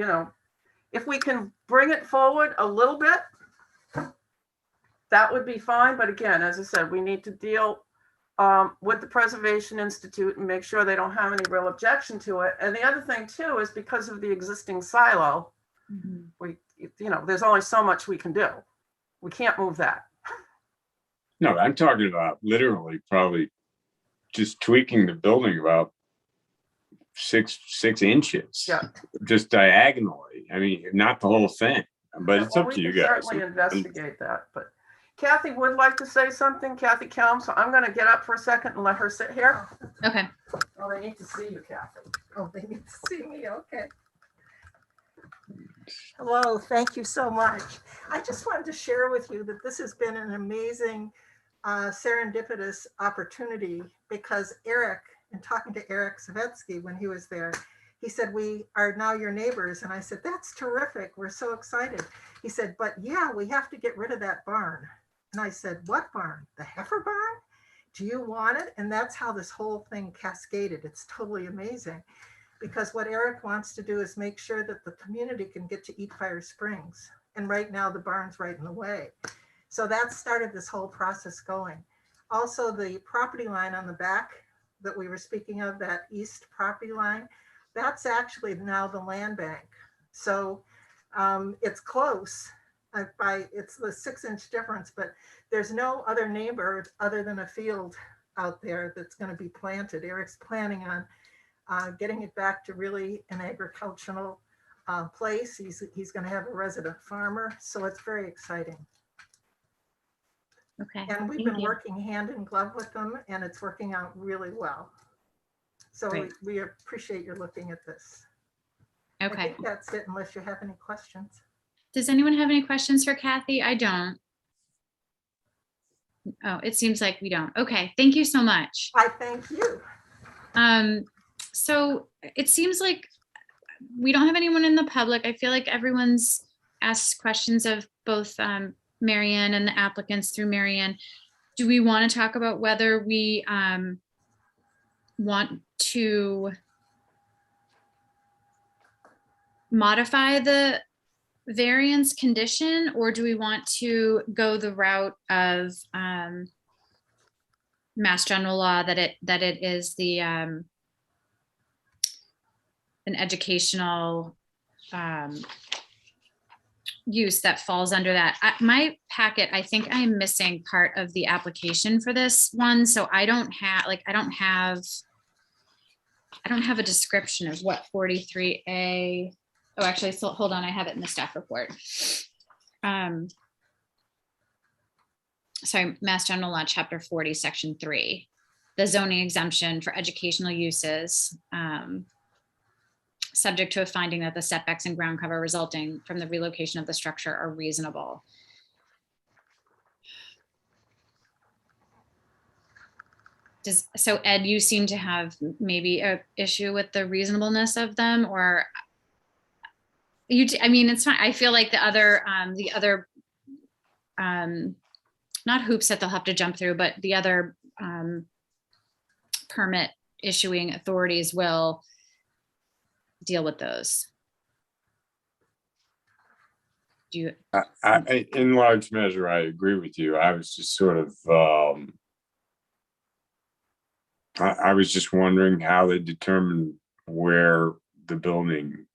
if we can bring it forward a little bit, that would be fine. But again, as I said, we need to deal with the Preservation Institute and make sure they don't have any real objection to it. And the other thing too is because of the existing silo, there's only so much we can do. We can't move that. No, I'm talking about literally probably just tweaking the building about 6 inches, just diagonally. I mean, not the whole thing, but it's up to you guys. We can certainly investigate that. But Kathy would like to say something, Kathy Kelm, so I'm going to get up for a second and let her sit here. Okay. Oh, they need to see you, Kathy. Oh, they need to see me, okay. Hello, thank you so much. I just wanted to share with you that this has been an amazing serendipitous opportunity, because Eric, and talking to Eric Savetsky when he was there, he said, we are now your neighbors. And I said, that's terrific. We're so excited. He said, but yeah, we have to get rid of that barn. And I said, what barn? The heifer barn? Do you want it? And that's how this whole thing cascaded. It's totally amazing, because what Eric wants to do is make sure that the community can get to Eat Fire Springs. And right now the barn's right in the way. So that started this whole process going. Also, the property line on the back that we were speaking of, that east property line, that's actually now the land bank. So it's close. It's the 6-inch difference, but there's no other neighbor other than a field out there that's going to be planted. Eric's planning on getting it back to really an agricultural place. He's going to have a resident farmer, so it's very exciting. Okay. And we've been working hand in glove with them, and it's working out really well. So we appreciate your looking at this. Okay. I think that's it, unless you have any questions. Does anyone have any questions for Kathy? I don't. Oh, it seems like we don't. Okay, thank you so much. I thank you. So it seems like we don't have anyone in the public. I feel like everyone's asked questions of both Marianne and the applicants through Marianne. Do we want to talk about whether we want to modify the variance condition, or do we want to go the route of Mass General Law that it is the an educational use that falls under that? My packet, I think I'm missing part of the application for this one, so I don't have a description of what 43A. Oh, actually, so hold on, I have it in the staff report. Sorry, Mass General Law, Chapter 40, Section 3, the zoning exemption for educational uses, subject to a finding that the setbacks and ground cover resulting from the relocation of the structure are reasonable. So Ed, you seem to have maybe an issue with the reasonableness of them, or I mean, it's fine. I feel like the other not hoops that they'll have to jump through, but the other permit issuing authorities will deal with those. Do you? In large measure, I agree with you. I was just sort of, I was just wondering how they determine where the building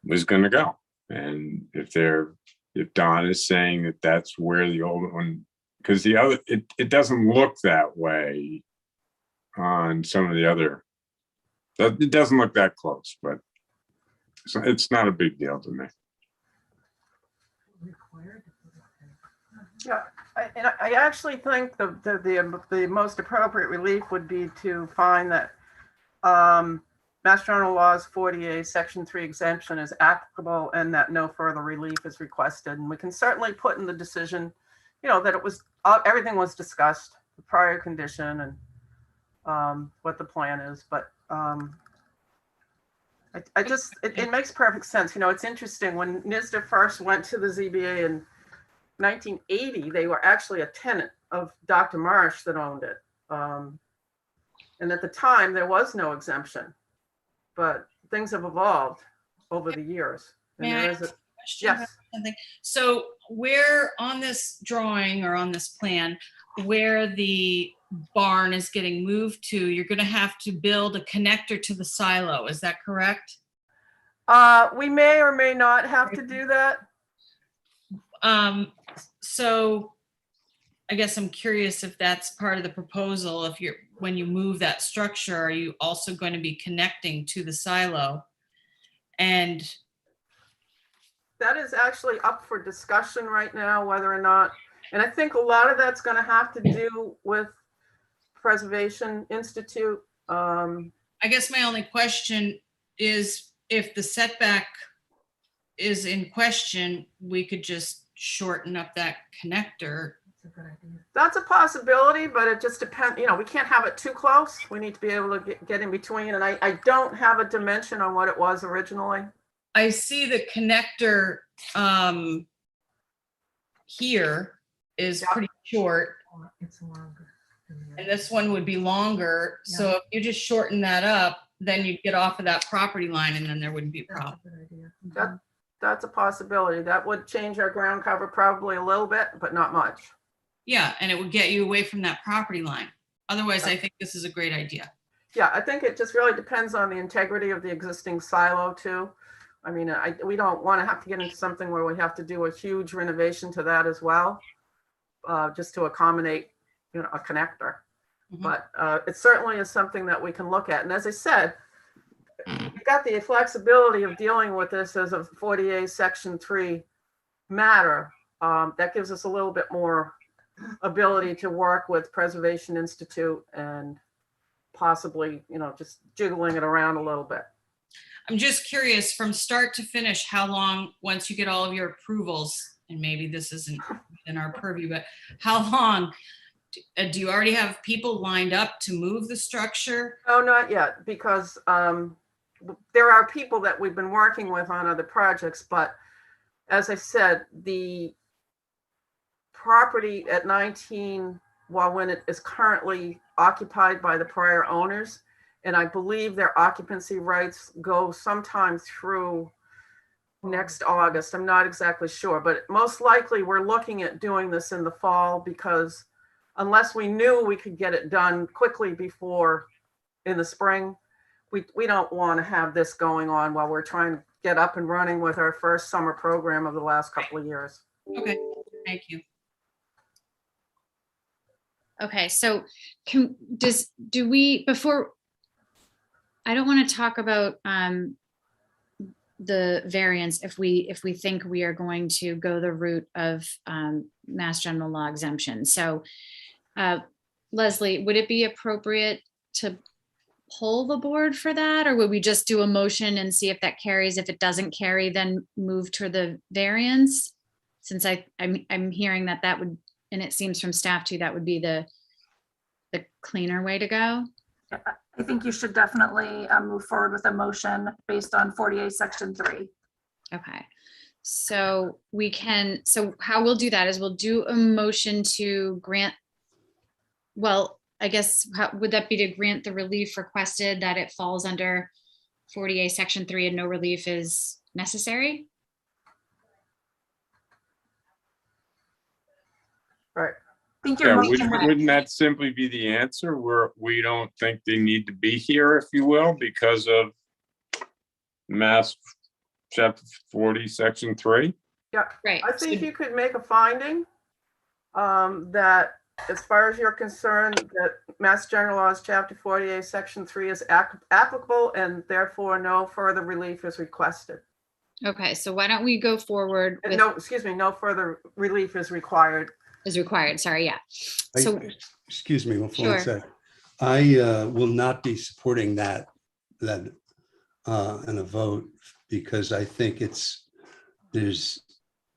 was going to go, and if Don is saying that that's where the old one, because the other, it doesn't look that way on some of the other. It doesn't look that close, but it's not a big deal to me. Yeah, I actually think the most appropriate relief would be to find that Mass General Laws 40A Section 3 exemption is applicable and that no further relief is requested. And we can certainly put in the decision, that it was, everything was discussed, the prior condition and what the plan is. But it makes perfect sense. It's interesting, when NISDA first went to the ZBA in 1980, they were actually a tenant of Dr. Marsh that owned it. And at the time, there was no exemption. But things have evolved over the years. And May I there ask is a question about yes. something? So where on this drawing or on this plan, where the barn is getting moved to, you're going to have to build a connector to the silo. Is that correct? We may or may not have to do that. So I guess I'm curious if that's part of the proposal. When you move that structure, are you also going to be connecting to the silo? And That is actually up for discussion right now, whether or not, and I think a lot of that's going to have to do with Preservation Institute. I guess my only question is, if the setback is in question, we could just shorten up that connector. That's a possibility, but it just depends. We can't have it too close. We need to be able to get in between. And I don't have a dimension on what it was originally. I see the connector here is pretty short. It's longer. And this one would be longer. Yeah. So if you just shorten that up, then you'd get off of that property line and then there wouldn't be a problem. That's a possibility. That would change our ground cover probably a little bit, but not much. Yeah, and it would get you away from that property line. Otherwise, I think this is a great idea. Yeah, I think it just really depends on the integrity of the existing silo too. I mean, we don't want to have to get into something where we have to do a huge renovation to that as well, just to accommodate, a connector. Mm-hmm. But it certainly is something that we can look at. And as I said, we've got the flexibility of dealing with this as a 40A Section 3 matter. That gives us a little bit more ability to work with Preservation Institute and possibly, just jiggling it around a little bit. I'm just curious, from start to finish, how long, once you get all of your approvals, and maybe this isn't in our purview, but how long do you already have people lined up to move the structure? Oh, not yet, because there are people that we've been working with on other projects, but as I said, the property at 19, when it is currently occupied by the prior owners, And I believe their occupancy rights go sometime through next August. I'm not exactly sure, but most likely we're looking at doing this in the fall, because unless we knew we could get it done quickly before in the spring, we don't want to have this going on while we're trying to get up and running with our first summer program of the last couple of years. Okay, thank you. Okay, so before, I don't want to talk about the variance if we think we are going to go the route of Mass General Law exemption. So Leslie, would it be appropriate to poll the board for that, or would we just do a motion and see if that carries? If it doesn't carry, then move to the variance? Since I'm hearing that would, and it seems from staff too, that would be the cleaner way to go. I think you should definitely move forward with a motion based on 48 Section 3. Okay, so how we'll do that is we'll do a motion to grant, well, I guess, would that be to grant the relief requested, that it falls under 48 Section 3 and no relief is necessary? Right. I think your Yeah, motion would wouldn't that simply be the answer? We don't think they need to be here, if you will, because of Mass Chapter 40, Section 3? Yeah, Right. I think you could make a finding that, as far as you're concerned, that Mass General Laws Chapter 48, Section 3 is applicable, and therefore no further relief is requested. Okay, so why don't we go forward with, No further relief is required. is required, sorry, yeah. So, Excuse me, one Sure. sec. I will not be supporting that in a vote, because I think there's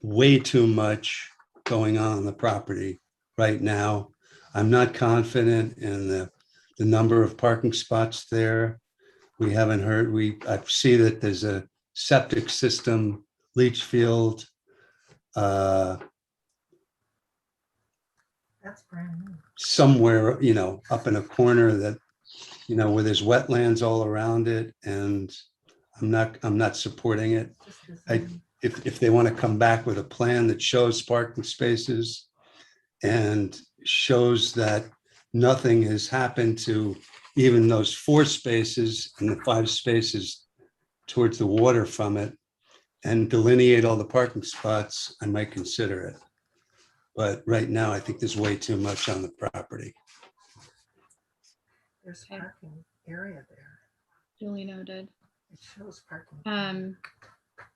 way too much going on the property right now. I'm not confident in the number of parking spots there. We haven't heard, I see that there's a septic system, leach field. That's brand new. Somewhere, up in a corner that, where there's wetlands all around it, and I'm not supporting it. If they want to come back with a plan that shows parking spaces and shows that nothing has happened to even those 4 spaces and the 5 spaces towards the water from it, and delineate all the parking spots, I might consider it. But right now, I think there's way too much on the property. There's parking area there. duly noted. It shows parking.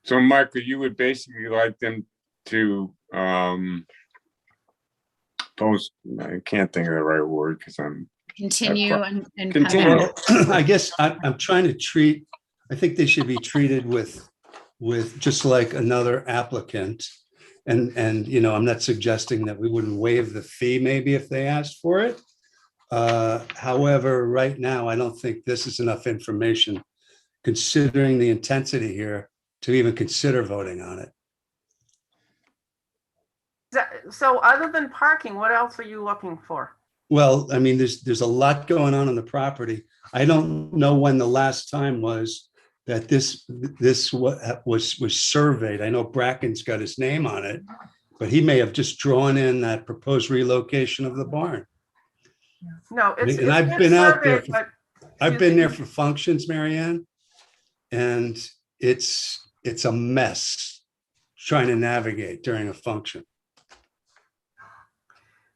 So Michael, you would basically like them to post, I can't think of the right word because I'm Continue and come Continue. back. I guess I'm trying to I think they should be treated with just like another applicant. And I'm not suggesting that we wouldn't waive the fee maybe if they asked for it. However, right now, I don't think this is enough information, considering the intensity here, to even consider voting on it. So other than parking, what else are you looking for? Well, I mean, there's a lot going on the property. I don't know when the last time was that this was surveyed. I know Bracken's got his name on it, but he may have just drawn in that proposed relocation of the barn. No, it's And I've been out there. I've been there for functions, Marianne, and it's a mess trying to navigate during a function.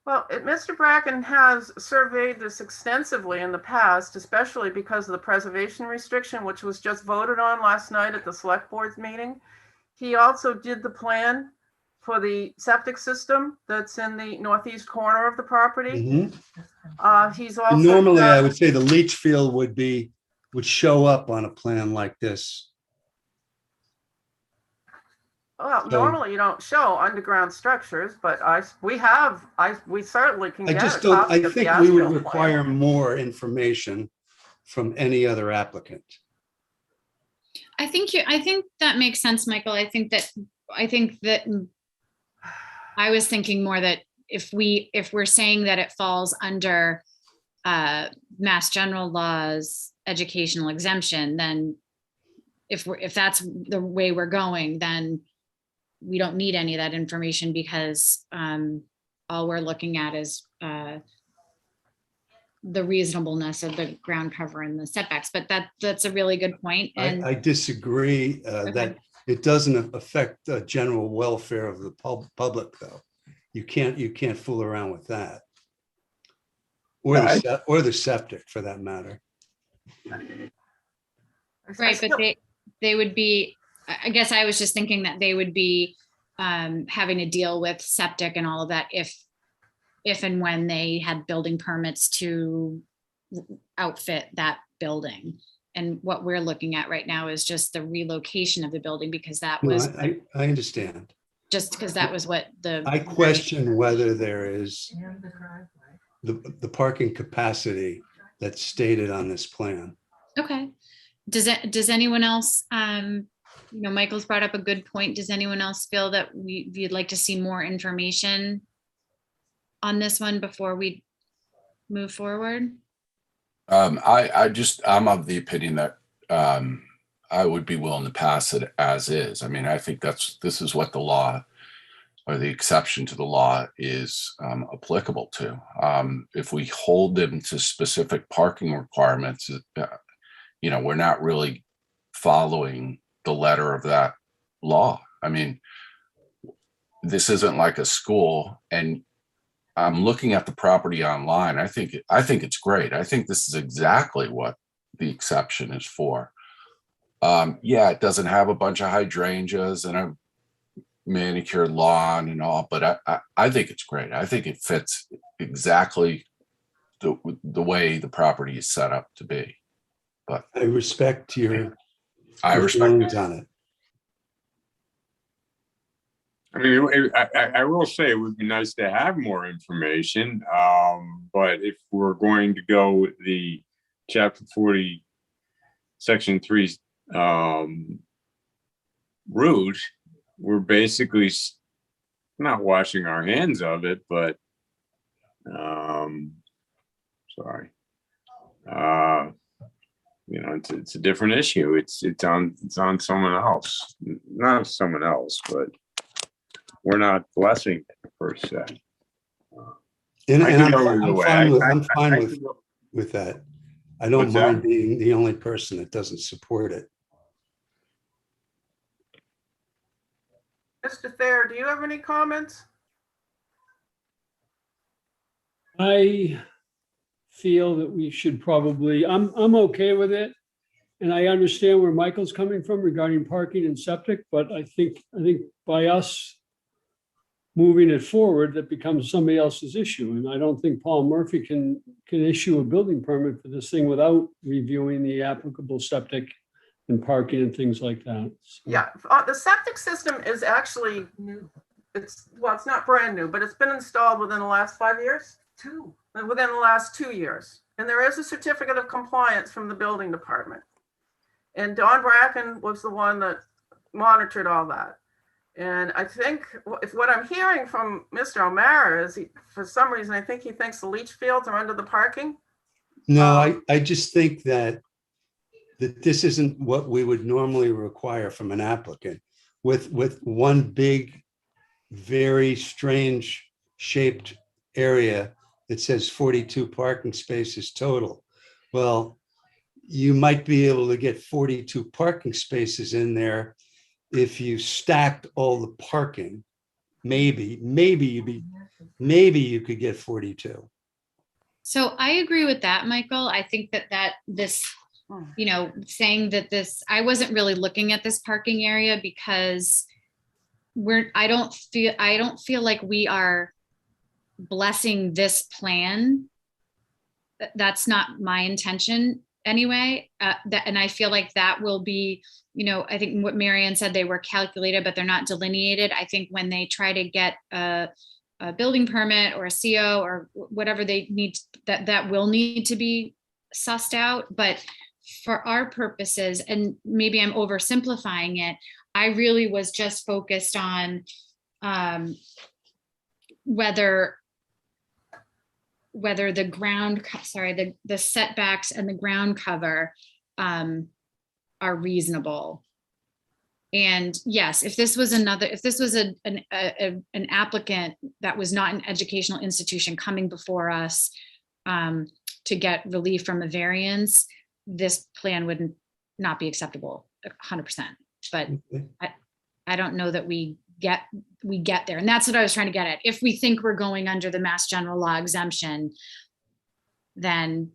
Well, Mr. Bracken has surveyed this extensively in the past, especially because of the preservation restriction, which was just voted on last night at the select board's meeting. He also did the plan for the septic system that's in the northeast corner of the property. Mhm. He's also Normally, I would say the leach field would show up on a plan like this. Well, So- normally you don't show underground structures, but we certainly can I get just a don't, copy I of the think we would as-built plan. require more information from any other applicant. I think that makes sense, Michael. I think that I was thinking more that if we're saying that it falls under Mass General laws, educational exemption, then if that's the way we're going, then we don't need any of that information because all we're looking at is the reasonableness of the ground cover and the setbacks. But that's a really good point. And I disagree that it doesn't affect the general welfare of the public, though. You can't fool around with that. Or the septic, for that matter. right, but they would be, I guess I was just thinking that they would be having to deal with septic and all of that if and when they had building permits to outfit that building. And what we're looking at right now is just the relocation of the building because that No, was I understand. just because that was what the. I question whether there is the parking capacity that's stated on this plan. Okay. Does anyone else, Michael's brought up a good point. Does anyone else feel that you'd like to see more information on this one before we move forward? I'm of the opinion that I would be willing to pass it as is. I mean, I think this is what the law or the exception to the law is applicable to. If we hold them to specific parking requirements, we're not really following the letter of that law. I mean, this isn't like a school, and I'm looking at the property online. I think it's great. I think this is exactly what the exception is for. Yeah, it doesn't have a bunch of hydrangeas and a manicured lawn and all, but I think it's great. I think it fits exactly the way the property is set up to be. But I respect your feelings on it. I mean, I will say it would be nice to have more information, but if we're going to go the Chapter 40, Section 3 route, we're basically not washing our hands of it, but sorry. It's a different issue. It's on someone else, not someone else, but we're not blessing it per se. And I'm I'm fine with that. I don't mind being the only person that doesn't support it. Mr. Thayer, do you have any comments? I feel that we should probably, I'm okay with it. And I understand where Michael's coming from regarding parking and septic, but I think by us moving it forward, that becomes somebody else's issue. And I don't think Paul Murphy can issue a building permit for this thing without reviewing the applicable septic and parking and things like that. So. Yeah, the septic system is actually new. It's not brand new, but it's been installed within the last 5 years. Within the last 2 years. And there is a certificate of compliance from the building department. And Don Bracken was the one that monitored all that. And I think if what I'm hearing from Mr. O'Mara is for some reason, I think he thinks the leach fields are under the parking. No, I just think that this isn't what we would normally require from an applicant with one big, very strange shaped area that says 42 parking spaces total. Well, you might be able to get 42 parking spaces in there if you stacked all the parking. Maybe you could get 42. So I agree with that, Michael. I think that this, saying that this, I wasn't really looking at this parking area because I don't feel like we are blessing this plan. That's not my intention anyway. And I feel like that will be, I think what Marianne said, they were calculated, but they're not delineated. I think when they try to get a building permit or a CO or whatever they need, that will need to be sussed out. But for our purposes, and maybe I'm oversimplifying it, I really was just focused on whether whether the the setbacks and the ground cover are reasonable. And yes, if this was an applicant that was not an educational institution coming before us to get relief from a variance, this plan would not be acceptable 100%. But I don't know that we get there. And that's what I was trying to get at. If we think we're going under the Mass General Law exemption, then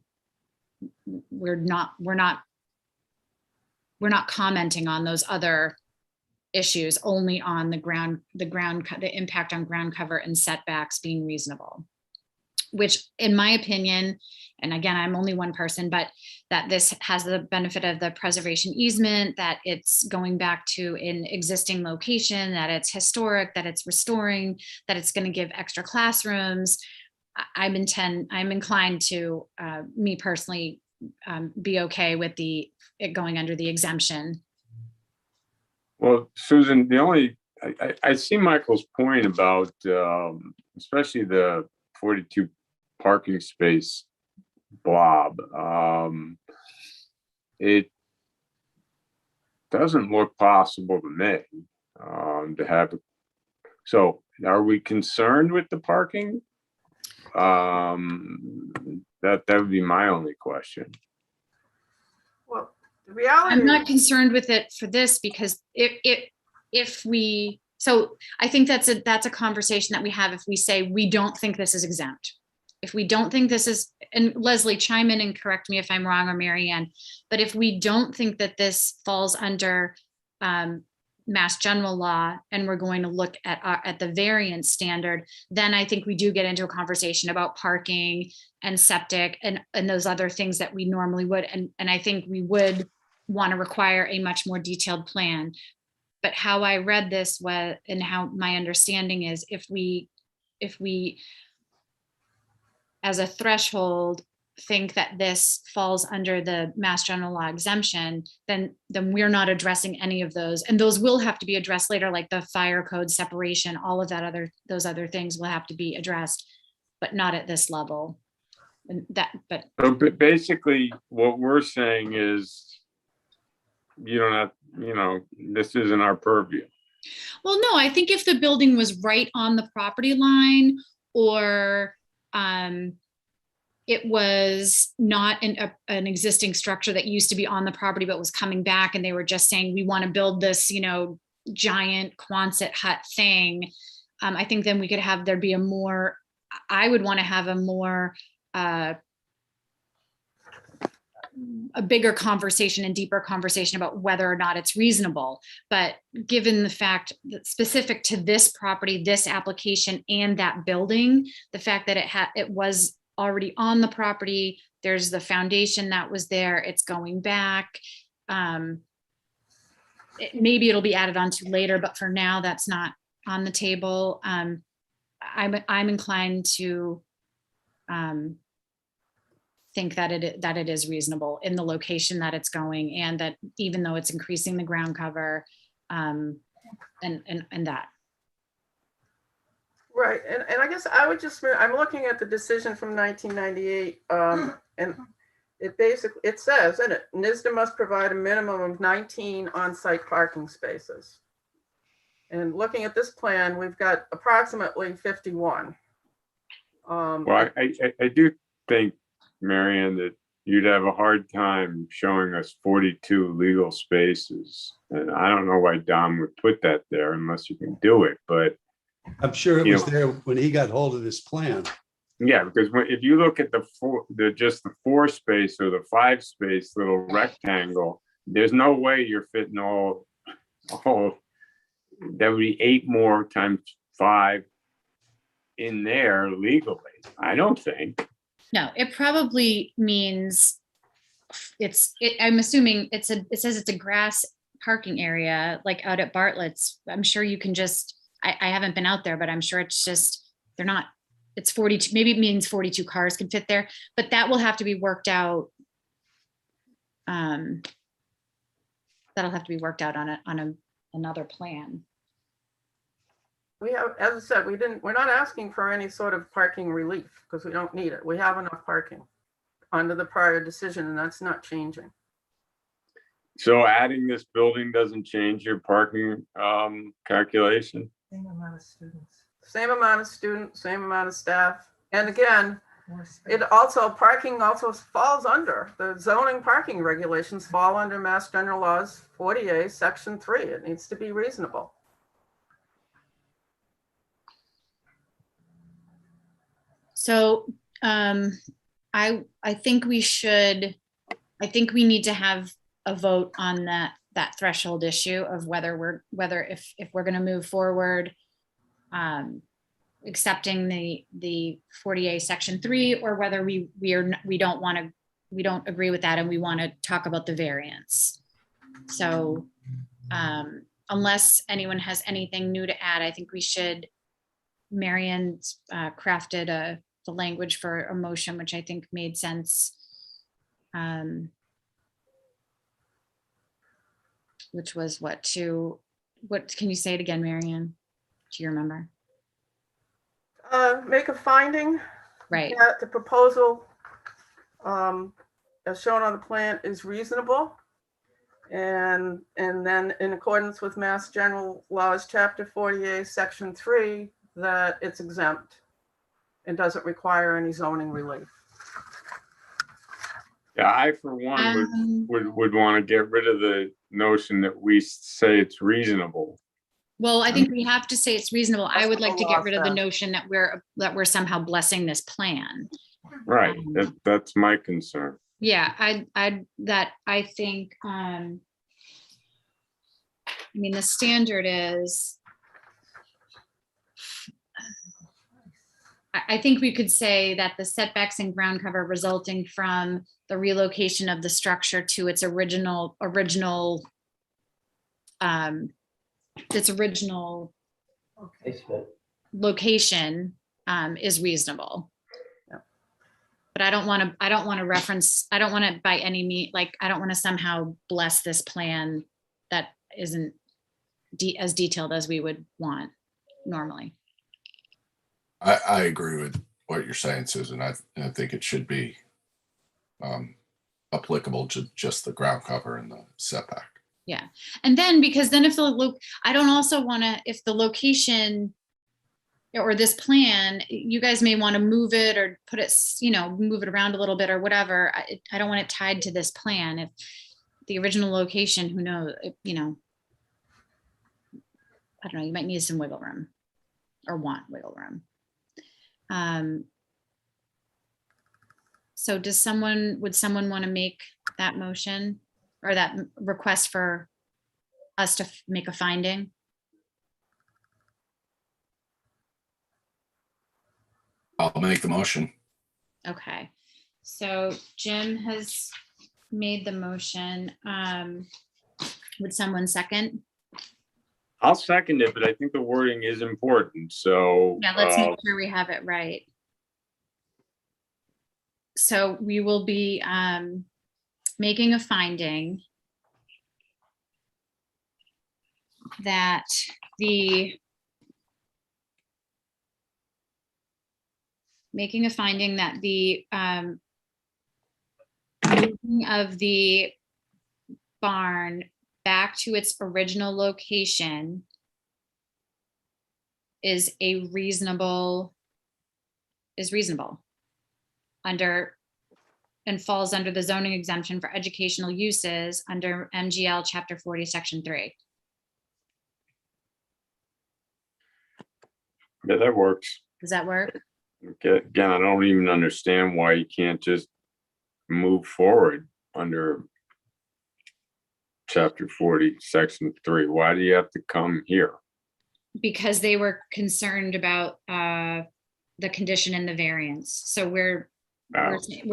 we're not commenting on those other issues, only on the impact on ground cover and setbacks being reasonable. Which, in my opinion, and again, I'm only one person, but that this has the benefit of the preservation easement, that it's going back to an existing location, that it's historic, that it's restoring, that it's going to give extra classrooms. I'm inclined to, me personally, be okay with it going under the exemption. Well, Susan, I see Michael's point about, especially the 42 parking space blob. It doesn't look possible to me to have. So are we concerned with the parking? That would be my only question. Well, the reality. I'm not concerned with it for this, because so I think that's a conversation that we have if we say we don't think this is exempt. If we don't think this is, and Leslie, chime in and correct me if I'm wrong, or Mary Ann, but if we don't think that this falls under Mass General Law and we're going to look at the variance standard, then I think we do get into a conversation about parking and septic and those other things that we normally would. And I think we would want to require a much more detailed plan. But how I read this was, and how my understanding is, if we as a threshold think that this falls under the Mass General Law exemption, then we're not addressing any of those. And those will have to be addressed later, like the fire code separation, all of those other things will have to be addressed, but not at this level. And But basically what we're saying is, you don't have, this isn't our purview. Well, no, I think if the building was right on the property line, or it was not an existing structure that used to be on the property but was coming back, and they were just saying, we want to build this, giant Quonset hut thing, I think then we could have, I would want to have a bigger conversation and deeper conversation about whether or not it's reasonable. But given the fact that specific to this property, this application, and that building, the fact that it was already on the property, there's the foundation that was there, it's going back. Maybe it'll be added on to later, but for now, that's not on the table. I'm inclined to think that it is reasonable in the location that it's going, and that even though it's increasing the ground cover, and that. Right, and I guess I would I'm looking at the decision from 1998, and it says in it, NISDA must provide a minimum of 19 on-site parking spaces. And looking at this plan, we've got approximately 51. Well, I do think, Marianne, that you'd have a hard time showing us 42 legal spaces. And I don't know why Dom would put that there unless you can do it, but I'm sure it was there when he got hold of this plan. Yeah, because if you look at the 4 space or the 5 space little rectangle, there's no way you're fitting all that would be 8 more times 5 in there legally. I don't think. No, it probably means I'm assuming it says it's a grass parking area, like out at Bartlett's. I'm sure you can just, I haven't been out there, but I'm sure it's just, it's 42, maybe it means 42 cars can fit there, but that will have to be worked out. That'll have to be worked out on another plan. We have, as I said, we're not asking for any sort of parking relief because we don't need it. We have enough parking under the prior decision, and that's not changing. So adding this building doesn't change your parking calculation? Same amount of students, Same amount of students, same amount of staff. And again, more space. parking also falls under, the zoning parking regulations fall under Mass General Laws 40A, Section 3. It needs to be reasonable. So I think we need to have a vote on that threshold issue of whether if we're going to move forward accepting the 40A Section 3, or whether we don't agree with that and we want to talk about the variance. So unless anyone has anything new to add, I think we should. Marion crafted the language for a motion, which I think made sense. Which was what can you say it again, Marion? Do you remember? Make a finding Right. that the proposal as shown on the plan is reasonable. And then in accordance with Mass General Laws, Chapter 48, Section 3, that it's exempt and doesn't require any zoning relief. Yeah, I for one would want to get rid of the notion that we say it's reasonable. Well, I think we have to say it's reasonable. I would like to get rid of the notion that we're somehow blessing this plan. Right, that's my concern. Yeah, I think, I mean, the standard is, I think we could say that the setbacks and ground cover resulting from the relocation of the structure to its original location is reasonable. Yeah. But I don't want to by any means, like, I don't want to somehow bless this plan that isn't as detailed as we would want normally. I agree with what you're saying, Susan. I think it should be applicable to just the ground cover and the setback. Yeah. And then, because then if I don't also want to, if the location or this plan, you guys may want to move it or put it, move it around a little bit or whatever. I don't want it tied to this plan. If the original location, who knows, I don't know, you might need some wiggle room or want wiggle room. So would someone want to make that motion or that request for us to make a finding? I'll make the motion. Okay, so Jim has made the motion. Would someone second? I'll second it, but I think the wording is important, so. Yeah, let's make sure we have it right. So we will be making a finding that the moving of the barn back to its original location is reasonable under and falls under the zoning exemption for educational uses under MGL Chapter 40, Section 3. Yeah, that works. Does that work? Okay, again, I don't even understand why you can't just move forward under Chapter 40, Section 3. Why do you have to come here? Because they were concerned about the condition and the variance. So we're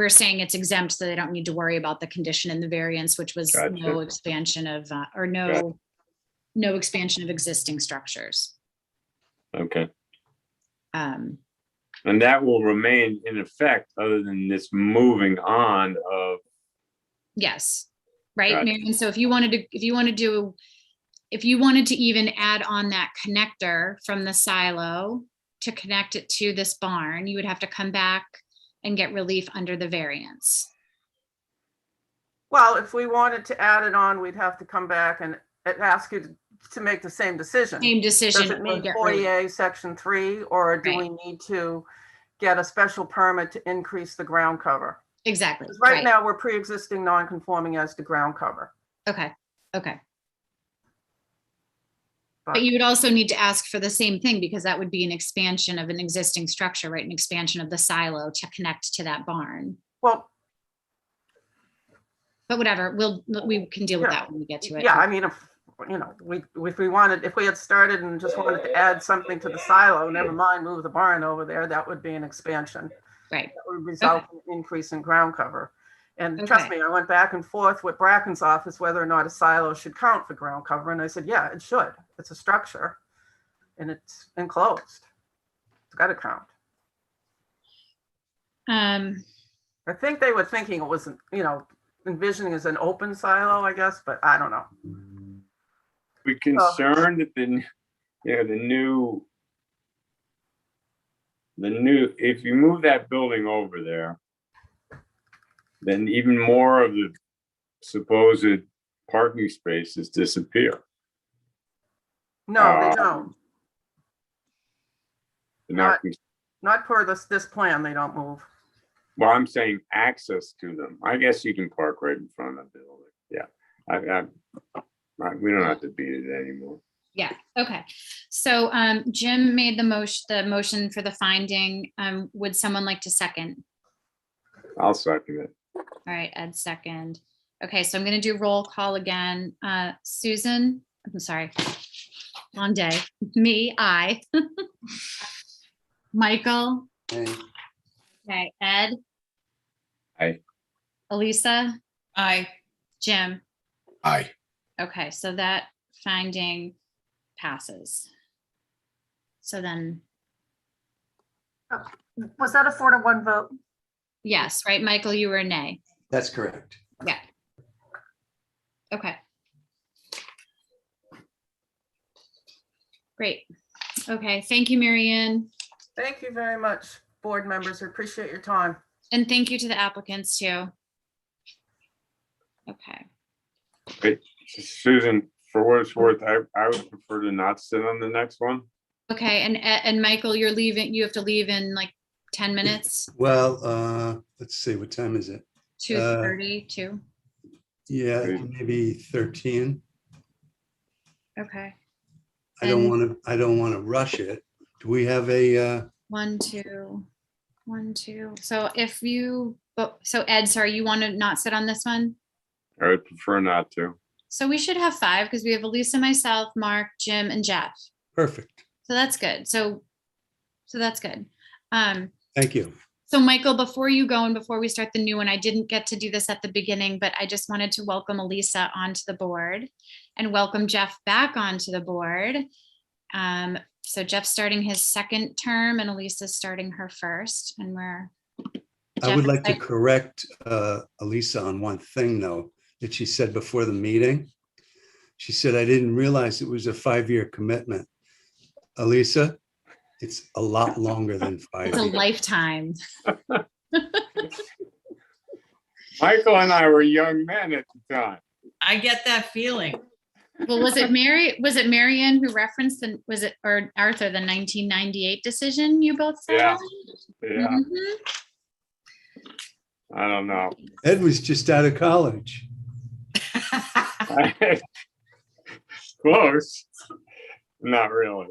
saying it's exempt, so they don't need to worry about the condition and the variance, which was Gotcha. no expansion of no expansion of existing structures. Okay. And that will remain in effect other than this moving on of. Yes. Right, Gotcha. Marion? So if you want to do if you wanted to even add on that connector from the silo to connect it to this barn, you would have to come back and get relief under the variance. Well, if we wanted to add it on, we'd have to come back and ask you to make the same decision. Same decision. Does it or meet get relief. 40A Section 3, or do Right. we need to get a special permit to increase the ground cover? Exactly. 'Cause right now, we're pre-existing non-conforming as to ground cover. Okay, okay. But you would also need to ask for the same thing because that would be an expansion of an existing structure, right? An expansion of the silo to connect to that barn. Well, But whatever, we can deal with Yeah. that when we get to it. yeah, I mean, if we had started and just wanted to add something to the silo, never mind move the barn over there, that would be an expansion. Right. That would result in an increase in ground cover. And trust me, I went back and forth with Bracken's office whether or not a silo should count for ground cover. And I said, yeah, it should. It's a structure and it's enclosed. It's got to count. I think they were thinking it was, envisioning as an open silo, I guess, but I don't know. We concerned that the new, if you move that building over there, then even more of the supposed parking spaces disappear. No, they don't. They're Not per this plan, they don't move. Well, I'm saying access to them. I guess you can park right in front of the building. Yeah, we don't have to beat it anymore. Yeah, okay. So Jim made the motion for the finding. Would someone like to second? I'll second it. All right, Ed second. Okay, so I'm gonna do roll call again. Susan, I'm sorry, long day. Me, aye. Michael? Okay, Ed? Aye. Elisa? Aye. Jim? Aye. Okay, so that finding passes. So then, Was that a 4-to-1 vote? yes, right, Michael, you were a nay. That's correct. Yeah. Okay. Great. Okay, thank you, Mary Ann. Thank you very much, board members. I appreciate your time. And thank you to the applicants too. Okay. Wait, Susan, for what it's worth, I would prefer to not sit on the next one. Okay, and Michael, you're leaving, you have to leave in like 10 minutes, Well, let's see, what time is it? 2:32. Yeah, maybe 13. Okay. I don't want to rush it. Do we have a, 1, 2, 1, 2. So if you, so Ed, sorry, you want to not sit on this one? I would prefer not to. So we should have 5 because we have Elisa, myself, Mark, Jim, and Jeff. perfect. So that's good. So that's good. Thank you. So Michael, before you go and before we start the new one, I didn't get to do this at the beginning, but I just wanted to welcome Elisa onto the board and welcome Jeff back onto the board. So Jeff's starting his 2nd term and Elisa's starting her 1st, and I would like to correct Elisa on one thing though, that she said before the meeting. She said, I didn't realize it was a 5-year commitment. Elisa, it's a lot longer than 5 It's a years. lifetime. Michael and I were young men at the time. I get that feeling. Well, was it Mary Ann who referenced or Arthur, the 1998 decision you both said? Yeah. Yeah, Mhm. I don't know. Ed was just out of college. Close. Not really.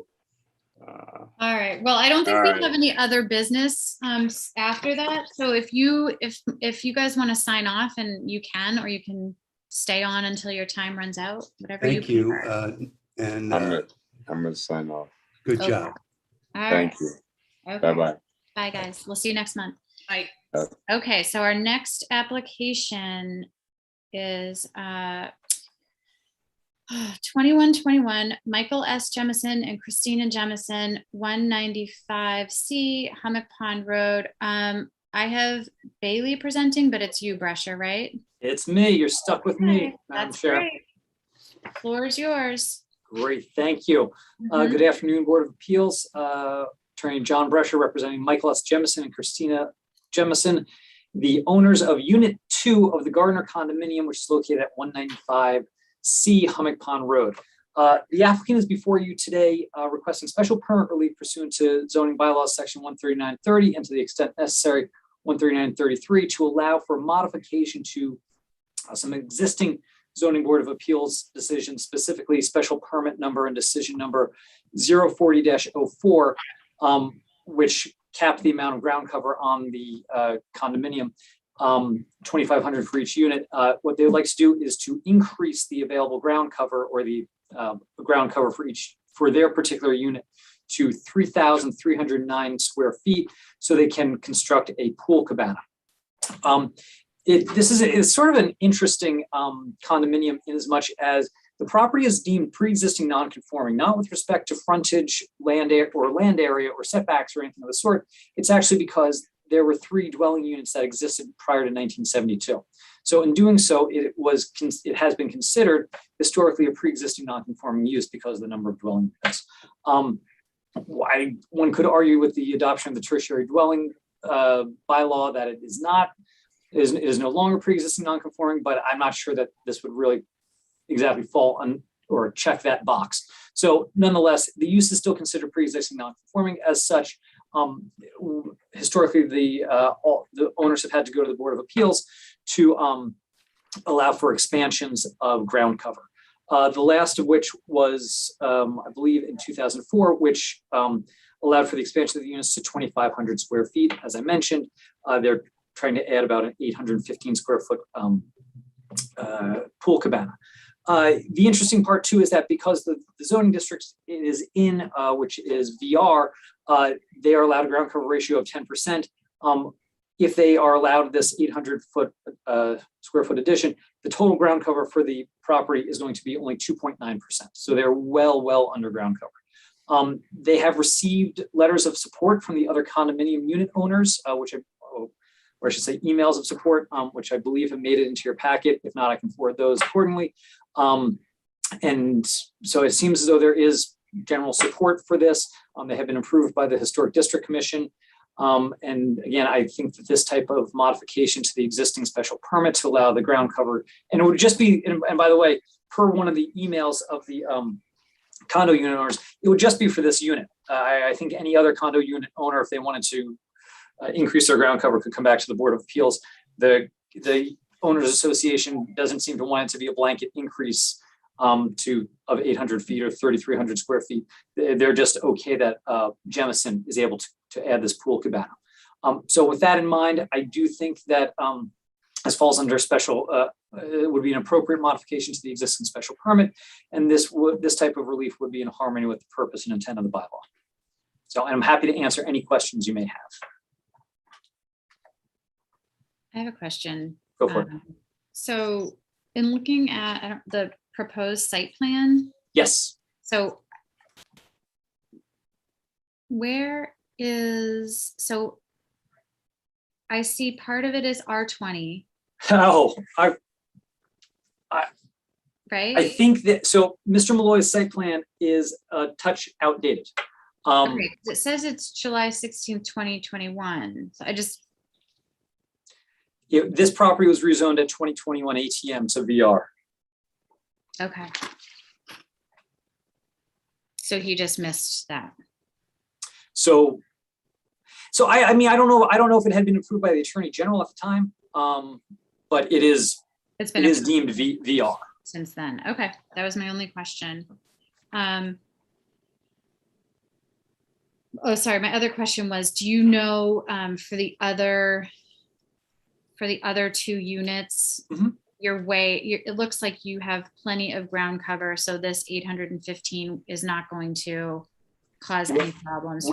All right. Well, I don't think All we right. have any other business after that. So if you guys want to sign off, and you can, or you can stay on until your time runs out, whatever you Thank you. prefer. And I'm gonna sign off. good Okay. job. All right. Thank you. Okay. Bye-bye. Bye, guys. We'll see you next month. Bye. Okay, so our next application is 2121 Michael S. Jemison and Christina Jemison, 195C Hummock Pond Road. I have Bailey presenting, but it's you, Brescher, right? It's me. You're stuck with me, Okay, Madam that's Chair. great. Floor is yours. Great, thank you. Good afternoon, Board of Appeals. Attorney John Brescher representing Michael S. Jemison and Christina Jemison, the owners of Unit 2 of the Gardner condominium, which is located at 195C Hummock Pond Road. The applicant is before you today requesting special permit relief pursuant to zoning bylaws section 13930 and to the extent necessary 13933 to allow for modification to some existing zoning board of appeals decisions, specifically special permit number and decision number 040-04, which capped the amount of ground cover on the condominium, 2,500 for each unit. What they would like to do is to increase the available ground cover or the ground cover for their particular unit to 3,309 square feet so they can construct a pool cabana. This is sort of an interesting condominium in as much as the property is deemed pre-existing non-conforming, not with respect to frontage, land area or setbacks or anything of the sort. It's actually because there were 3 dwelling units that existed prior to 1972. So in doing so, it has been considered historically a pre-existing non-conforming use because of the number of dwelling units. One could argue with the adoption of the tertiary dwelling bylaw that it is not. It is no longer pre-existing non-conforming, but I'm not sure that this would really exactly fall on or check that box. So nonetheless, the use is still considered pre-existing non-conforming. As such, historically, the owners have had to go to the Board of Appeals to allow for expansions of ground cover. The last of which was, I believe, in 2004, which allowed for the expansion of the units to 2,500 square feet. As I mentioned, they're trying to add about an 815 square foot pool cabana. The interesting part too is that because the zoning district is in, which is VR, they are allowed a ground cover ratio of 10%. If they are allowed this 800 square foot addition, the total ground cover for the property is going to be only 2.9%. So they're well under ground cover. They have received letters of support from the other condominium unit owners, or I should say emails of support, which I believe have made it into your packet. If not, I can forward those accordingly. And so it seems as though there is general support for this. They have been approved by the Historic District Commission. And again, I think that this type of modification to the existing special permit to allow the ground cover, and it would just be, and by the way, per one of the emails of the condo unit owners, it would just be for this unit. I think any other condo unit owner, if they wanted to increase their ground cover, could come back to the Board of Appeals. The Owners Association doesn't seem to want it to be a blanket increase of 800 feet or 3,300 square feet. They're just okay that Jemison is able to add this pool cabana. So with that in mind, I do think that this falls under special, it would be an appropriate modification to the existing special permit. And this type of relief would be in harmony with the purpose and intent of the bylaw. So I'm happy to answer any questions you may have. I have a question. Go for it. So in looking at the proposed site plan, Yes. so I see part of it is R20, Oh, right? I think that, so Mr. Malloy's site plan is a touch outdated. Okay, it says it's July 16th, 2021. So This property was rezoned at 2021 ATM to VR. okay. So he just missed that. So I mean, I don't know if it had been approved by the Attorney General at the time, but it is deemed VR. Since then. Okay, that was my only question. Oh, sorry. My other question was, do you know for the other 2 units, Mhm. it looks like you have plenty of ground cover, so this 815 is not going to cause any problems.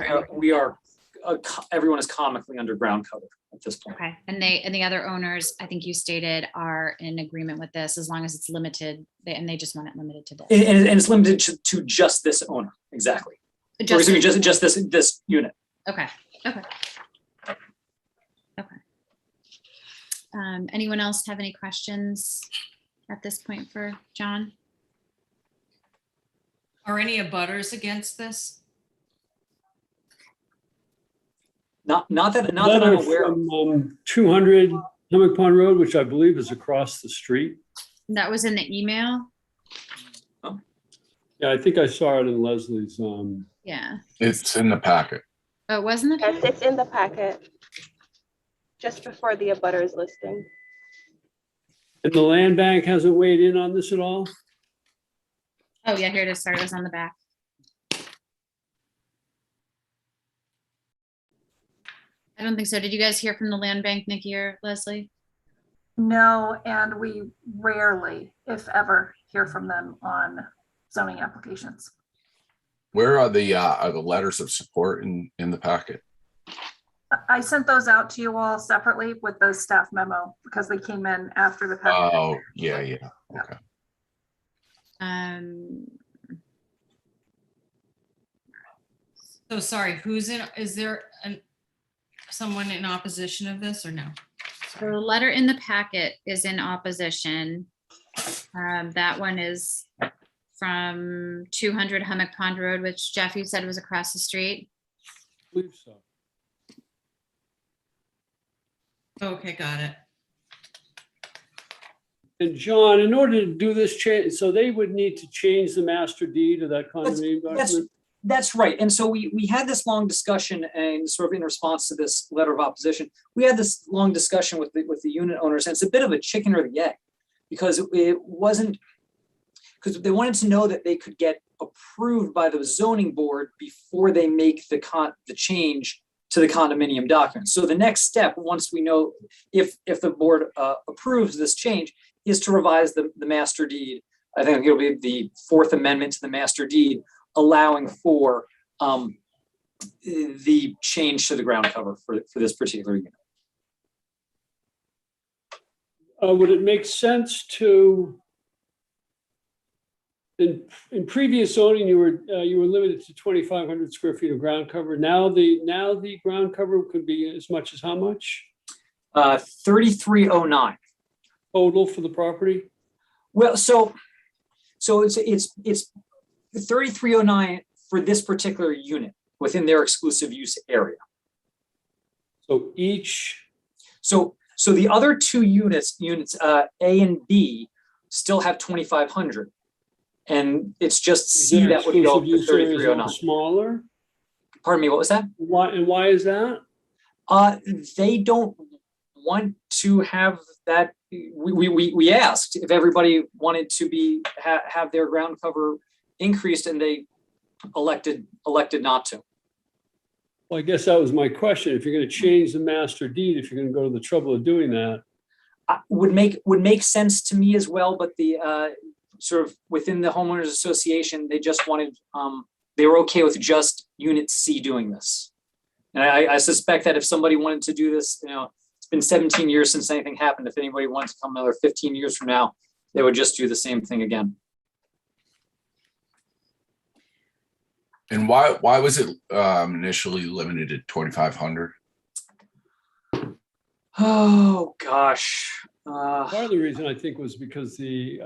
Everyone is comically under ground cover at this point. Okay, and the other owners, I think you stated, are in agreement with this as long as it's limited, and they just want it limited to this. And it's limited to just this owner, exactly. Just this unit. Okay. Anyone else have any questions at this point for John? Are any abutters against this? Not that I'm Letter aware of. from 200 Hammock Pond Road, which I believe is across the street. That was in the email. Yeah, I think I saw it in Leslie's. Yeah. It's in the packet. Oh, wasn't it? Yes, it's in the packet. Just before the abutters listing. And the land bank hasn't weighed in on this at all? Oh, yeah, here it is. Sorry, it was on the back. I don't think so. Did you guys hear from the land bank, Nikki or Leslie? No, and we rarely, if ever, hear from them on zoning applications. Where are the letters of support in the packet? I sent those out to you all separately with the staff memo because they came in after the packet. Oh, yeah. Okay. So sorry, who's in, is there someone in opposition of this or no? So the letter in the packet is in opposition. That one is from 200 Hammock Pond Road, which Jeff, you said was across the street. I believe so. Okay, got it. And John, in order to do this change, so they would need to change the master deed of that condominium document? That's right. And so we had this long discussion and sort of in response to this letter of opposition, we had this long discussion with the unit owners, and it's a bit of a chicken or the egg because it wasn't, because they wanted to know that they could get approved by the zoning board before they make the change to the condominium document. So the next step, once we know if the board approves this change, is to revise the master deed. I think it'll be the fourth amendment to the master deed, allowing for the change to the ground cover for this particular unit. Would it make sense to, in previous zoning, you were limited to 2,500 square feet of ground cover. Now the ground cover could be as much as how much? 3309. Total for the property? Well, so it's 3309 for this particular unit within their exclusive use area. So each. So the other two units A and B still have 2,500. And it's just C that would go to 3309. Smaller? Pardon me, what was that? Why is that? They don't want to have that. We asked if everybody wanted to have their ground cover increased, and they elected not to. Well, I guess that was my question. If you're going to change the master deed, if you're going to go to the trouble of doing that. Would make sense to me as well, but the sort of within the homeowners association, they just wanted, they were okay with just unit C doing this. And I suspect that if somebody wanted to do this, it's been 17 years since anything happened. If anybody wants to come another 15 years from now, they would just do the same thing again. And why was it initially limited to 2,500? Oh gosh. Part of the reason I think was because the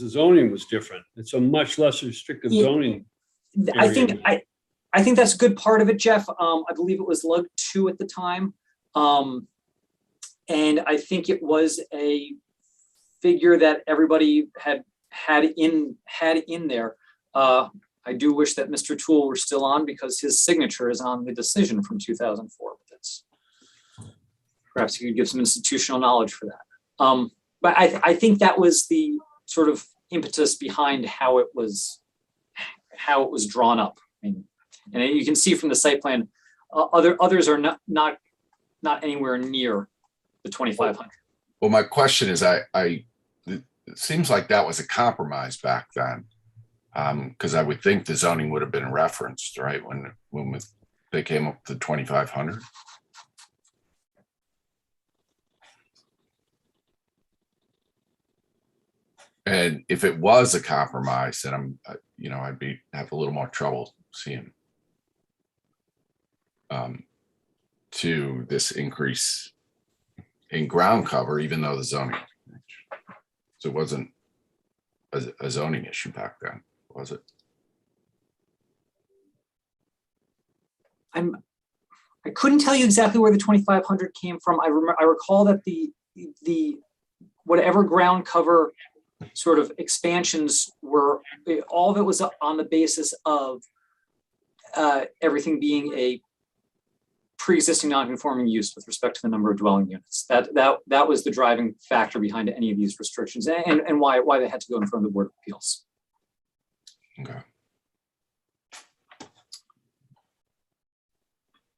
zoning was different. It's a much less restrictive zoning. I think that's a good part of it, Jeff. I believe it was Lug 2 at the time. And I think it was a figure that everybody had in there. I do wish that Mr. Toole were still on because his signature is on the decision from 2004. Perhaps he could give some institutional knowledge for that. But I think that was the sort of impetus behind how it was drawn up. And you can see from the site plan, others are not anywhere near the 2,500. Well, my question is, it seems like that was a compromise back then, because I would think the zoning would have been referenced, right, when they came up to 2,500. And if it was a compromise, then I'd have a little more trouble seeing to this increase in ground cover, even though the zoning. So it wasn't a zoning issue back then, was it? I couldn't tell you exactly where the 2,500 came from. I recall that the whatever ground cover sort of expansions were, all of it was on the basis of everything being a pre-existing non-conforming use with respect to the number of dwelling units. That was the driving factor behind any of these restrictions, and why they had to go in front of the Board of Appeals. Okay.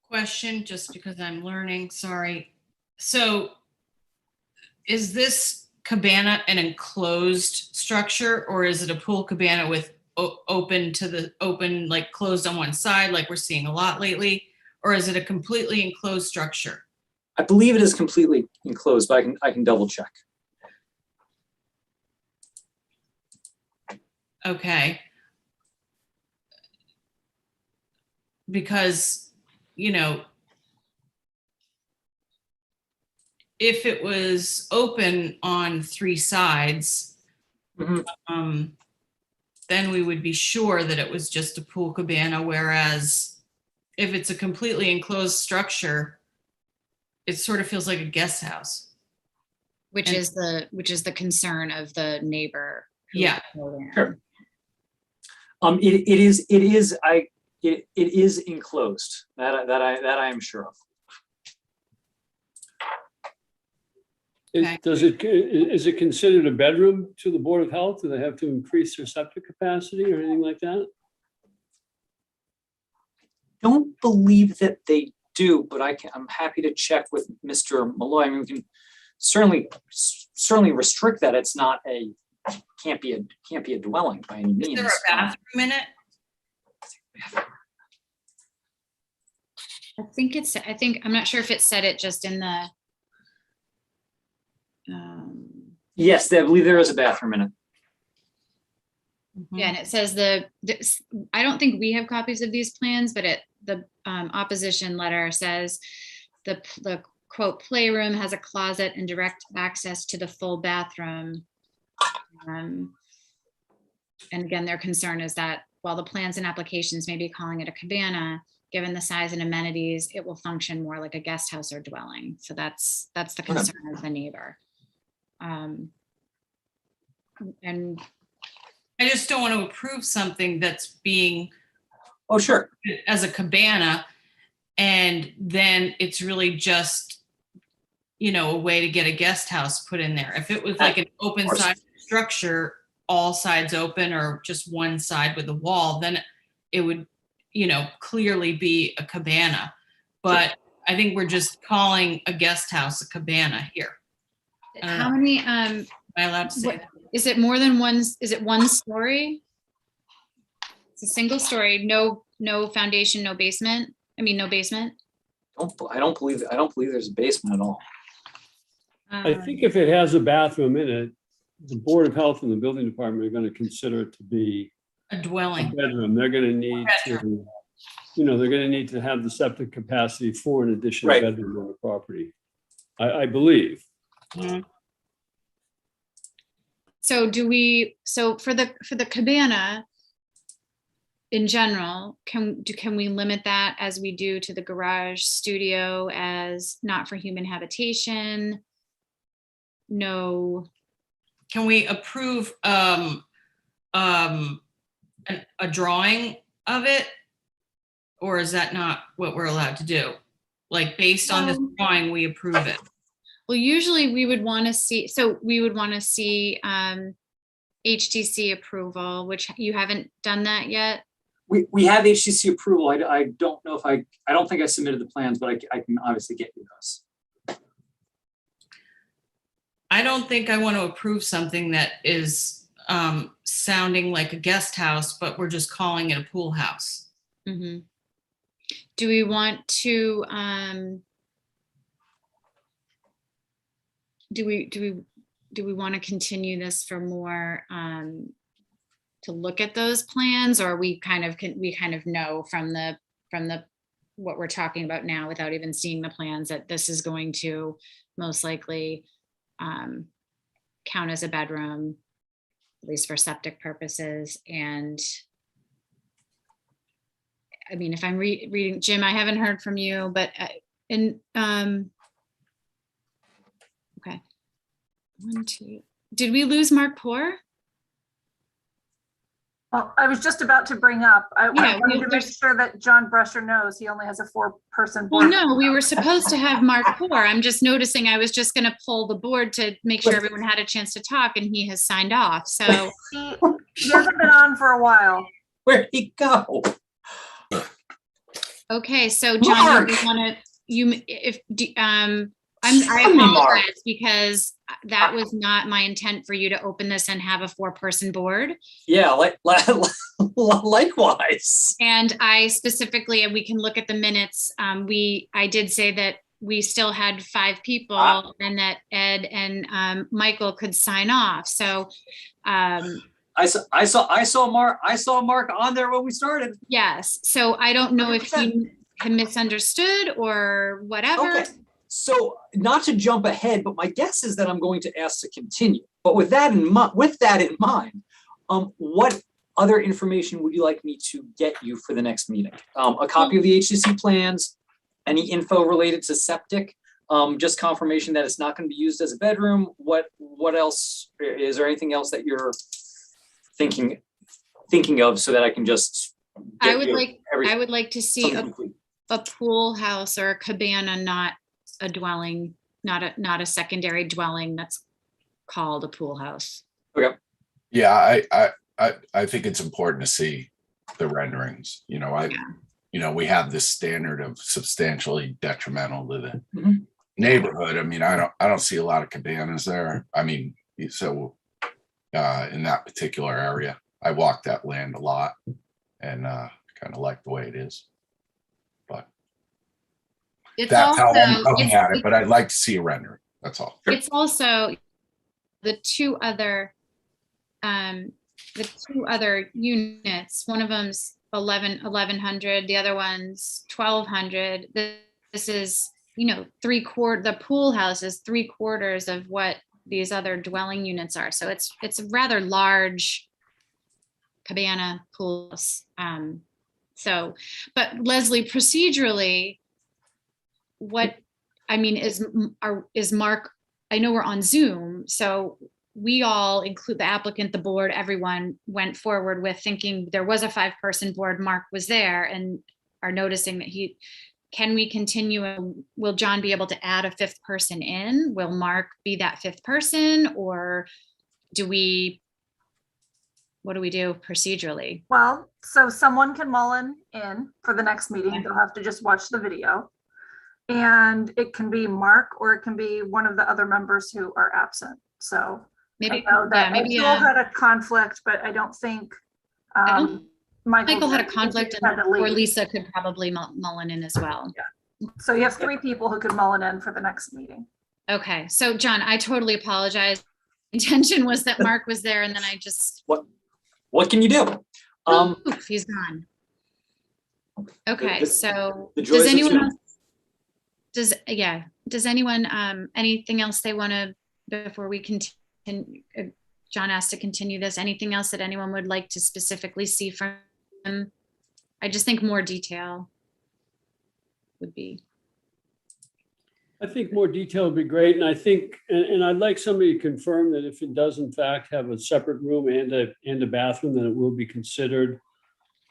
Question, just because I'm learning, sorry. So is this cabana an enclosed structure, or is it a pool cabana with open, like closed on one side, like we're seeing a lot lately? Or is it a completely enclosed structure? I believe it is completely enclosed, but I can double check. Okay. Because, you know, if it was open on 3 sides, then we would be sure that it was just a pool cabana, whereas if it's a completely enclosed structure, it sort of feels like a guest house. Which is the concern of the neighbor. Yeah. Sure. It is enclosed. That I am sure of. Okay. Is it considered a bedroom to the Board of Health? Do they have to increase their septic capacity or anything like that? Don't believe that they do, but I'm happy to check with Mr. Malloy. I mean, we can certainly restrict that. It's not can't be a dwelling by any means. Is there a bathroom in it? I think I'm not sure if it said it just in the. Yes, I believe there is a bathroom in it. Yeah, and it says I don't think we have copies of these plans, but the opposition letter says the quote playroom has a closet and direct access to the full bathroom. And again, their concern is that while the plans and applications may be calling it a cabana, given the size and amenities, it will function more like a guest house or dwelling. So that's the concern of the neighbor. And I just don't want to approve something that's being sure, as a cabana, and then it's really just, you know, a way to get a guest house put in there. If it was like an open side structure, all sides open or just one side with a wall, then it would, you know, clearly be a cabana. But sure. I think we're just calling a guest house a cabana here. How many, am I allowed to say that? Is it more than one? Is it one story? It's a single story, no foundation, no basement. I mean, no basement. I don't believe there's a basement at all. I think if it has a bathroom in it, the Board of Health and the building department are going to consider it to be a dwelling. A bedroom. They're going to need to, they're going to need to have the septic capacity for an additional bedroom on the property. I believe. Mm-hmm. So for the cabana in general, can we limit that as we do to the garage studio as not for human habitation? No. Can we approve a drawing of it? Or is that not what we're allowed to do? Like based on this drawing, we approve it. Well, usually we would want to see, HDC approval, which you haven't done that yet. We have HDC approval. I don't know if I don't think I submitted the plans, but I can obviously get you those. I don't think I want to approve something that is sounding like a guest house, but we're just calling it a pool house. Mm-hmm. Do we want to, do we want to continue this for more, to look at those plans, or we kind of know from the what we're talking about now without even seeing the plans that this is going to most likely count as a bedroom, at least for septic purposes, and I mean, if I'm reading, Jim, I haven't heard from you, but, okay. 1, 2, did we lose Mark Poor? Well, I was just about to bring up, I Yeah, wanted to make sure that John Brusher knows he only has a 4-person Well, board. no, we were supposed to have Mark Poor. I'm just noticing I was just gonna pull the board to make sure everyone had a chance to talk, and he has signed off, so. He hasn't been on for a while. Where'd he go? Okay, so John, Mark! you wanna, I Sorry, Mark. apologize because that was not my intent for you to open this and have a 4-person board. Yeah, likewise. And I specifically, and we can look at the minutes, I did say that we still had 5 people and that Ed and Michael could sign off, so. I saw Mark on there when we started. Yes, so I don't know if he misunderstood or whatever. Okay, so not to jump ahead, but my guess is that I'm going to ask to continue. But with that in mind, what other information would you like me to get you for the next meeting? A copy of the HCC plans, any info related to septic, just confirmation that it's not going to be used as a bedroom. What else? Is there anything else that you're thinking of so that I can just get I would you like to see something complete? a pool house or a cabana, not a dwelling, not a secondary dwelling that's called a pool house. Okay. Yeah, I think it's important to see the renderings. You know, we have this standard of substantially detrimental to the neighborhood. I mean, I don't see a lot of cabanas there. I mean, so in that particular area, I walk that land a lot and kind of like the way it is. But that's how I'm looking at it. But I'd like to see a rendering. That's all. It's also the two other units. One of them's 1100, the other one's 1200. This is, the pool house is 3/4 of what these other dwelling units are. So it's a rather large cabana pool house. But Leslie, procedurally, is Mark, I know we're on Zoom, so we all include the applicant, the board, everyone went forward with thinking there was a 5-person board, Mark was there, and are noticing that can we continue? Will John be able to add a 5th person in? Will Mark be that 5th person, or what do we do procedurally? Well, so someone can mull in for the next meeting. They'll have to just watch the video. And it can be Mark, or it can be one of the other members who are absent. So maybe Joel had a conflict, but I don't think Michael had a conflict, or Lisa could probably mull in as well. Yeah. So you have 3 people who could mull in for the next meeting. Okay, so John, I totally apologize. Intention was that Mark was there, and then I just. What can you do? Oof, he's gone. Okay, so does anyone else? Does anyone anything else they want to, before we continue? John asked to continue this. Anything else that anyone would like to specifically see from him? I just think more detail would be. I think more detail would be great. And I think, and I'd like somebody to confirm that if it does in fact have a separate room and a bathroom, then it will be considered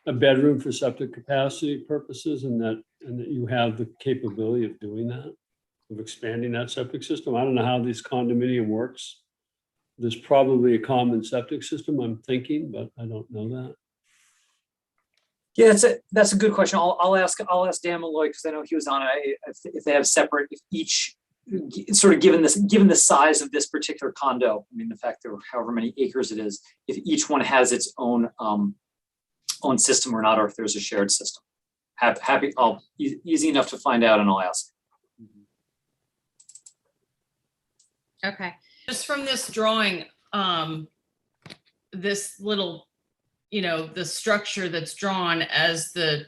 a bedroom for septic capacity purposes, and that you have the capability of doing that, of expanding that septic system. I don't know how this condominium works. There's probably a common septic system, I'm thinking, but I don't know that. Yeah, that's a good question. I'll ask Dan Malloy, because I know he was on it. If they have separate, if each sort of given the size of this particular condo, I mean, the fact that however many acres it is, if each one has its own system or not, or if there's a shared system. Easy enough to find out, and I'll ask. Okay. Just from this drawing, this little, the structure that's drawn as the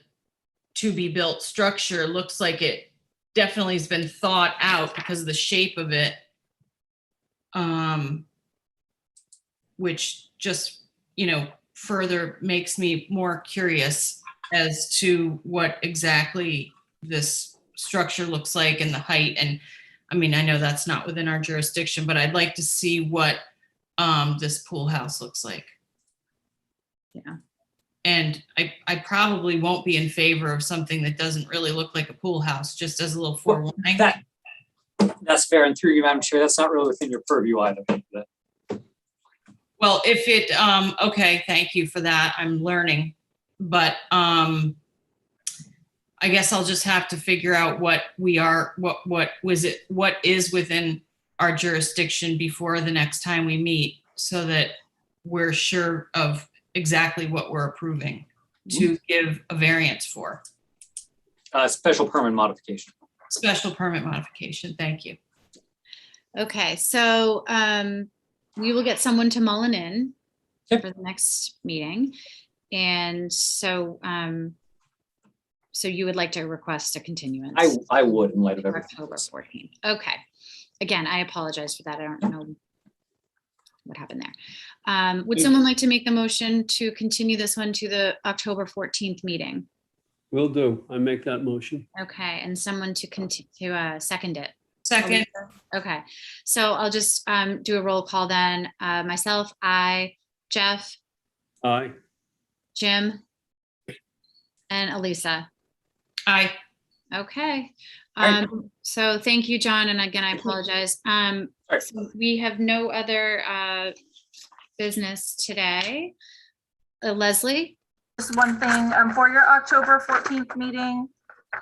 to be built structure looks like it definitely has been thought out because of the shape of it, which just, further makes me more curious as to what exactly this structure looks like and the height. And I mean, I know that's not within our jurisdiction, but I'd like to see what this pool house looks like. Yeah. And I probably won't be in favor of something that doesn't really look like a pool house, just as a little forewarning. That's fair. And through you, Madam Chair, that's not really within your purview either. Well, if it, okay, thank you for that. I'm learning. But I guess I'll just have to figure out what is within our jurisdiction before the next time we meet, so that we're sure of exactly what we're approving to give a variance for. Special permit modification. Special permit modification, thank you. Okay, so we will get someone to mull in for the next meeting. And so so you would like to request a continuance? I would, in light of everything. October 14th. Okay. Again, I apologize for that. I don't know what happened there. Would someone like to make the motion to continue this one to the October 14th meeting? Will do. I make that motion. Okay, and someone to second it. Second. Okay, so I'll just do a roll call then. Myself, Jeff, Aye. Jim, and Elisa. Aye. Okay. Alright. So thank you, John. And again, I apologize. So we have no other business today. Leslie? Just one thing, for your October 14th meeting,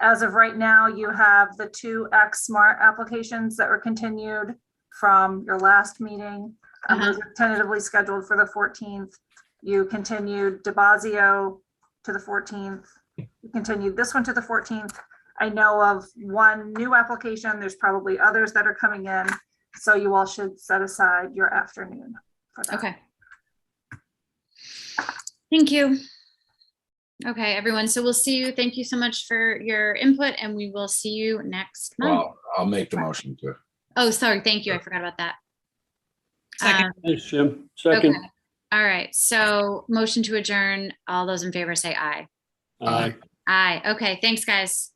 as of right now, you have the 2 X Smart applications that were continued from your last meeting. Those are tentatively scheduled for the 14th. You continued DeBazio to the 14th. You continued this one to the 14th. I know of one new application. There's probably others that are coming in. So you all should set aside your afternoon for that. Okay. Thank you. Okay, everyone. So we'll see you. Thank you so much for your input, and we will see you next month. Well, I'll make the motion to. Oh, sorry. Thank you. I forgot about that. Second. Thanks, Jim. Second. Okay. All right. So motion to adjourn. All those in favor say aye. Aye. Aye. Okay. Thanks, guys.